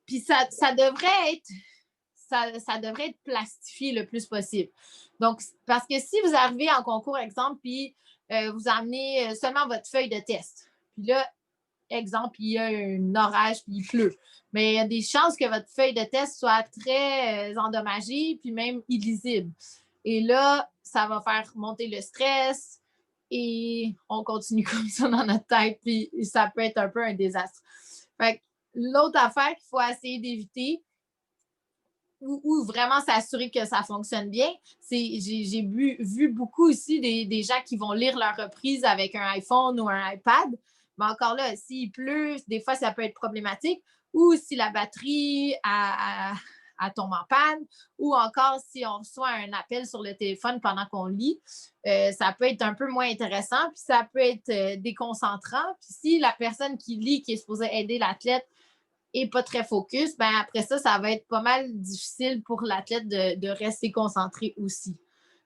Puis ça devrait être plastifié le plus possible. Donc, parce que si vous arrivez en concours, exemple, puis vous amenez seulement votre feuille de test, puis là, exemple, il y a un orage, puis il pleut, mais il y a des chances que votre feuille de test soit très endommagée, puis même illisible. Et là, ça va faire monter le stress et on continue comme ça dans notre tête, puis ça peut être un peu un désastre. Fait que l'autre affaire qu'il faut essayer d'éviter, ou vraiment s'assurer que ça fonctionne bien, c'est j'ai vu beaucoup aussi des gens qui vont lire leur reprise avec un iPhone ou un iPad. Mais encore là, s'il pleut, des fois, ça peut être problématique. Ou si la batterie tombe en panne, ou encore si on reçoit un appel sur le téléphone pendant qu'on lit, ça peut être un peu moins intéressant, puis ça peut être déconcentrant. Puis si la personne qui lit, qui est supposée aider l'athlète, et pas très focus, ben après ça, ça va être pas mal difficile pour l'athlète de rester concentré aussi.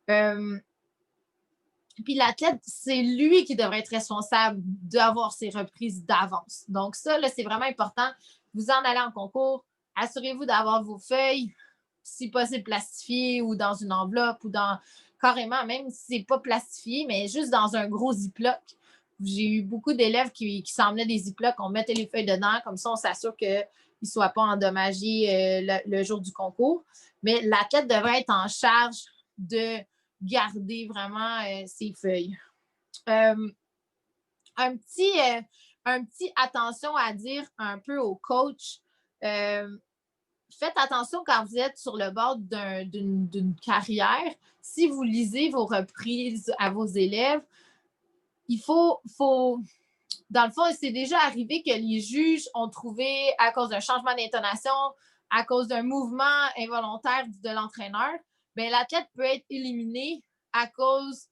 Puis l'athlète, c'est lui qui devrait être responsable d'avoir ses reprises d'avance. Donc ça, là, c'est vraiment important. Vous en allez en concours, assurez-vous d'avoir vos feuilles, si possible plastifiées ou dans une enveloppe ou dans carrément, même si c'est pas plastifié, mais juste dans un gros Ziploc. J'ai eu beaucoup d'élèves qui s'emmenaient des Ziplocs, on mettait les feuilles dedans, comme ça, on s'assure qu'ils ne soient pas endommagés le jour du concours. Mais l'athlète devrait être en charge de garder vraiment ses feuilles. Un petit attention à dire un peu au coach. Faites attention quand vous êtes sur le bord d'une carrière. Si vous lisez vos reprises à vos élèves, il faut dans le fond, c'est déjà arrivé que les juges ont trouvé, à cause d'un changement d'intonation, à cause d'un mouvement involontaire de l'entraîneur, bien, l'athlète peut être éliminé à cause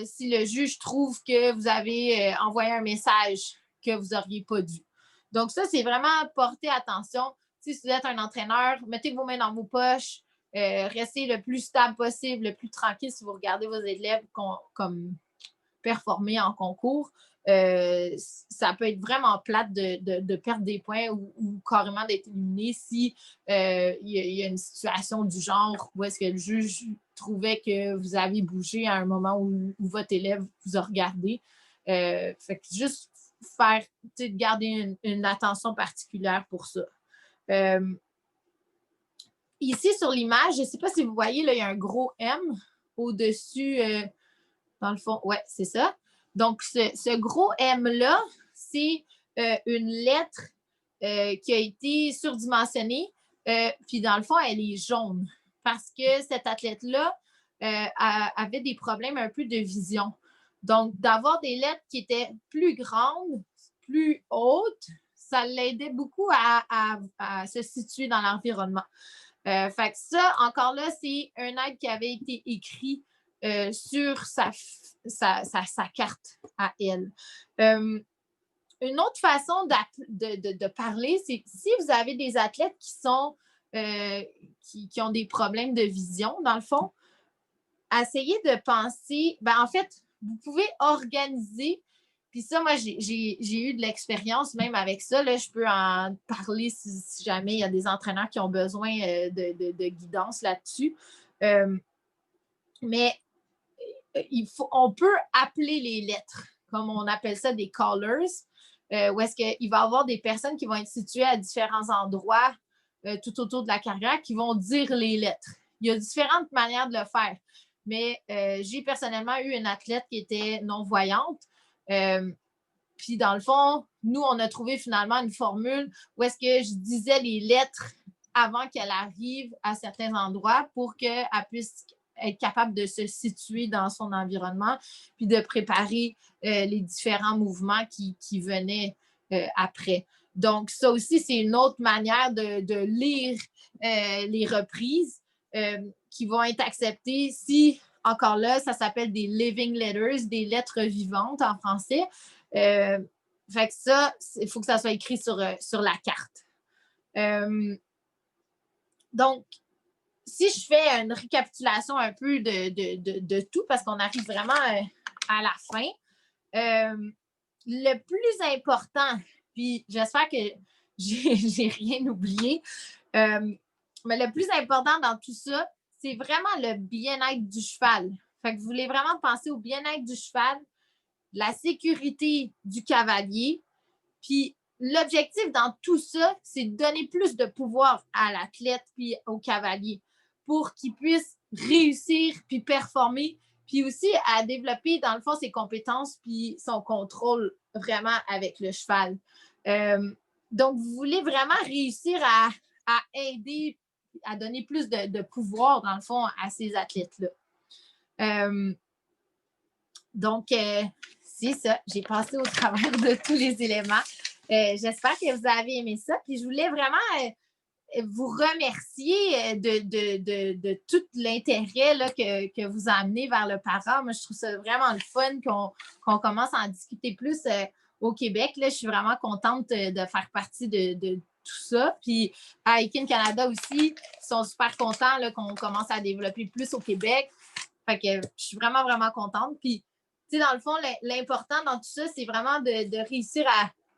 si le juge trouve que vous avez envoyé un message que vous n'auriez pas dû. Donc, ça, c'est vraiment porter attention. Si vous êtes un entraîneur, mettez vos mains dans vos poches, restez le plus stable possible, le plus tranquille si vous regardez vos élèves comme performer en concours. Ça peut être vraiment plate de perdre des points ou carrément d'être éliminé si y a une situation du genre où est-ce que le juge trouvait que vous avez bougé à un moment où votre élève vous a regardé. Fait que juste garder une attention particulière pour ça. Ici, sur l'image, je ne sais pas si vous voyez, là, il y a un gros M au-dessus, dans le fond. Ouais, c'est ça. Donc, ce gros M-là, c'est une lettre qui a été surdimensionnée. Puis, dans le fond, elle est jaune parce que cet athlète-là avait des problèmes un peu de vision. Donc, d'avoir des lettres qui étaient plus grandes, plus hautes, ça l'aidait beaucoup à se situer dans l'environnement. Fait que ça, encore là, c'est un aide qui avait été écrit sur sa carte à elle. Une autre façon de parler, c'est si vous avez des athlètes qui ont des problèmes de vision, dans le fond, essayez de penser, en fait, vous pouvez organiser, puis ça, moi, j'ai eu de l'expérience même avec ça, là, je peux en parler si jamais il y a des entraîneurs qui ont besoin de guidance là-dessus. Mais on peut appeler les lettres, comme on appelle ça des callers, où est-ce qu'il va y avoir des personnes qui vont être situées à différents endroits tout autour de la carrière qui vont dire les lettres. Il y a différentes manières de le faire. Mais j'ai personnellement eu une athlète qui était non-voyante. Puis dans le fond, nous, on a trouvé finalement une formule où est-ce que je disais les lettres avant qu'elle arrive à certains endroits pour qu'elle puisse être capable de se situer dans son environnement puis de préparer les différents mouvements qui venaient après. Donc, ça aussi, c'est une autre manière de lire les reprises qui vont être acceptées si, encore là, ça s'appelle des living letters, des lettres vivantes en français. Fait que ça, il faut que ça soit écrit sur la carte. Donc, si je fais une récapitulation un peu de tout, parce qu'on arrive vraiment à la fin, le plus important, puis j'espère que j'ai rien oublié, mais le plus important dans tout ça, c'est vraiment le bien-être du cheval. Fait que vous voulez vraiment penser au bien-être du cheval, la sécurité du cavalier, puis l'objectif dans tout ça, c'est de donner plus de pouvoir à l'athlète puis au cavalier pour qu'il puisse réussir puis performer, puis aussi à développer, dans le fond, ses compétences puis son contrôle vraiment avec le cheval. Donc, vous voulez vraiment réussir à aider, à donner plus de pouvoir, dans le fond, à ces athlètes-là. Donc, c'est ça. J'ai passé au travers de tous les éléments. J'espère que vous avez aimé ça. Puis, je voulais vraiment vous remercier de tout l'intérêt là, que vous amenez vers le para. Moi, je trouve ça vraiment le fun qu'on commence à en discuter plus au Québec. Là, je suis vraiment contente de faire partie de tout ça. Puis à Equine Canada aussi, ils sont super contents là, qu'on commence à développer plus au Québec. Fait que je suis vraiment, vraiment contente. Puis, tu sais, dans le fond, l'important dans tout ça, c'est vraiment de réussir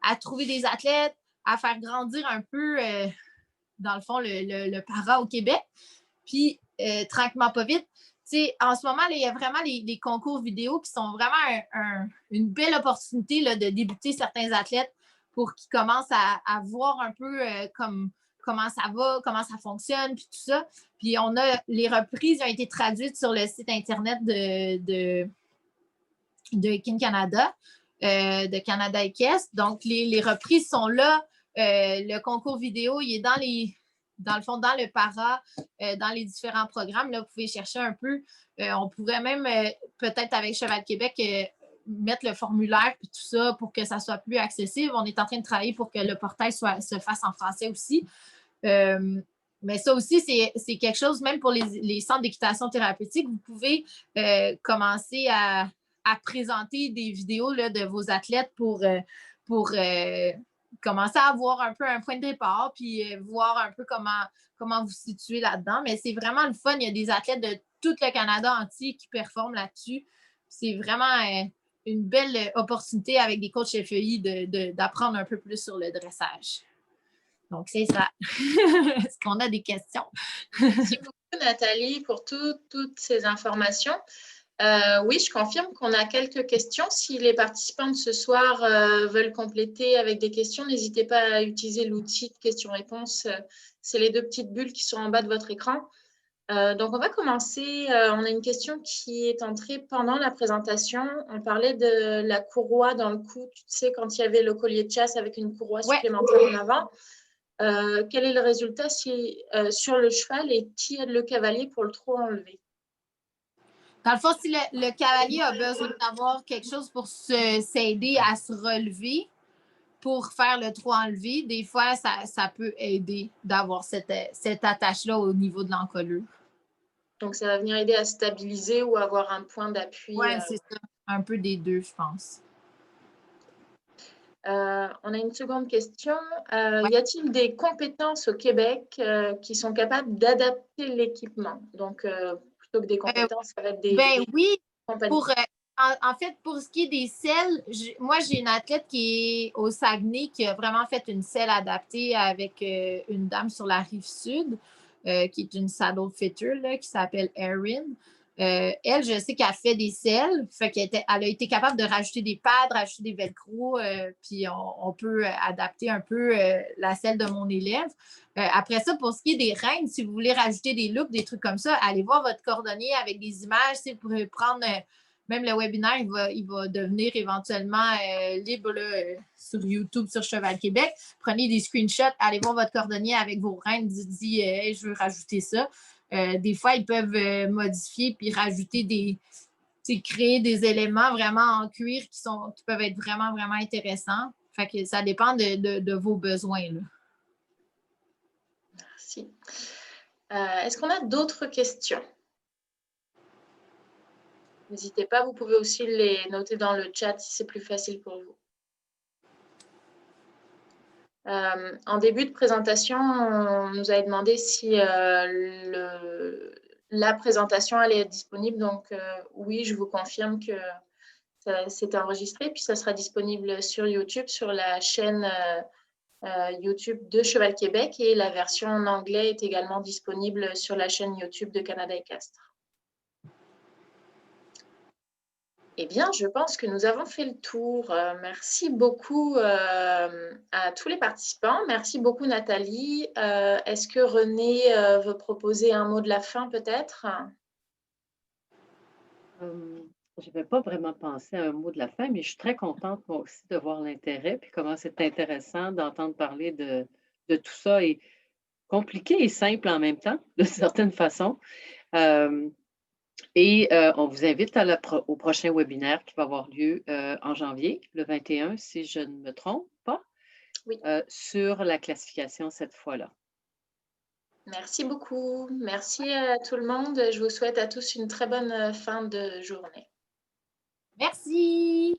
à trouver des athlètes, à faire grandir un peu dans le fond, le para au Québec. Puis, tranquillement, pas vite, en ce moment, là, il y a vraiment les concours vidéo qui sont vraiment une belle opportunité là, de débuter certains athlètes pour qu'ils commencent à voir un peu comment ça va, comment ça fonctionne, puis tout ça. Puis, les reprises ont été traduites sur le site Internet de Equine Canada, de Canada Équestre. Donc, les reprises sont là. Le concours vidéo, il est dans le fond, dans le para, dans les différents programmes. Là, vous pouvez chercher un peu. On pourrait même, peut-être avec Cheval Québec, mettre le formulaire et tout ça pour que ça soit plus accessible. On est en train de travailler pour que le portail se fasse en français aussi. Mais ça aussi, c'est quelque chose, même pour les centres d'équitation thérapeutique, vous pouvez commencer à présenter des vidéos là, de vos athlètes pour commencer à avoir un peu un point de départ, puis voir un peu comment vous situez là-dedans. Mais c'est vraiment le fun. Il y a des athlètes de tout le Canada entier qui performent là-dessus. C'est vraiment une belle opportunité avec des coachs FEI d'apprendre un peu plus sur le dressage. Donc, c'est ça. Est-ce qu'on a des questions? Merci beaucoup, Nathalie, pour toutes ces informations. Oui, je confirme qu'on a quelques questions. Si les participants de ce soir veulent compléter avec des questions, n'hésitez pas à utiliser l'outil de questions-réponses. C'est les 2 petites bulles qui sont en bas de votre écran. Donc, on va commencer. On a une question qui est entrée pendant la présentation. On parlait de la courroie dans le cou. Tu sais, quand il y avait le collier de chasse avec une courroie supplémentaire en avant. Quel est le résultat sur le cheval et qui aide le cavalier pour le trop enlever? Dans le fond, si le cavalier a besoin d'avoir quelque chose pour s'aider à se relever, pour faire le trou enlevé, des fois, ça peut aider d'avoir cette attache-là au niveau de l'encolure. Donc, ça va venir aider à stabiliser ou avoir un point d'appui. Oui, c'est ça. Un peu des deux, je pense. On a une seconde question. Y a-t-il des compétences au Québec qui sont capables d'adapter l'équipement? Donc, plutôt que des compétences, ça va être des oui, compagnies. En fait, pour ce qui est des selles, moi, j'ai une athlète qui est au Saguenay qui a vraiment fait une selle adaptée avec une dame sur la rive sud, qui est une saddle fitter, là, qui s'appelle Erin. Elle, je sais qu'elle fait des selles, fait elle a été capable de rajouter des pads, rajouter des velcro, puis on peut adapter un peu la selle de mon élève. Après ça, pour ce qui est des règnes, si vous voulez rajouter des loops, des trucs comme ça, allez voir votre cordonnier avec des images. Vous pourrez prendre, même le webinaire, il va devenir éventuellement libre là, sur YouTube, sur Cheval Québec. Prenez des screenshots, allez voir votre cordonnier avec vos règnes, dites hey, je veux rajouter ça. Des fois, ils peuvent modifier puis rajouter créer des éléments vraiment en cuir qui peuvent être vraiment, vraiment intéressants. Fait que ça dépend de vos besoins, là. Merci. Est-ce qu'on a d'autres questions? N'hésitez pas, vous pouvez aussi les noter dans le chat si c'est plus facile pour vous. En début de présentation, on nous avait demandé si la présentation allait être disponible. Donc, oui, je vous confirme que c'est enregistré. Puis, ça sera disponible sur YouTube, sur la chaîne YouTube de Cheval Québec. Et la version en anglais est également disponible sur la chaîne YouTube de Canada Équestre. Eh bien, je pense que nous avons fait le tour. Merci beaucoup à tous les participants. Merci beaucoup, Nathalie. Est-ce que René veut proposer un mot de la fin, peut-être? Je n'avais pas vraiment pensé à un mot de la fin, mais je suis très contente, moi aussi, de voir l'intérêt, puis comment c'est intéressant d'entendre parler de tout ça, et compliqué et simple en même temps, de certaines façons. On vous invite au prochain webinaire qui va avoir lieu en janvier, le 21, si je ne me trompe pas, Oui. sur la classification cette fois-là. Merci beaucoup. Merci à tout le monde. Je vous souhaite à tous une très bonne fin de journée. Merci.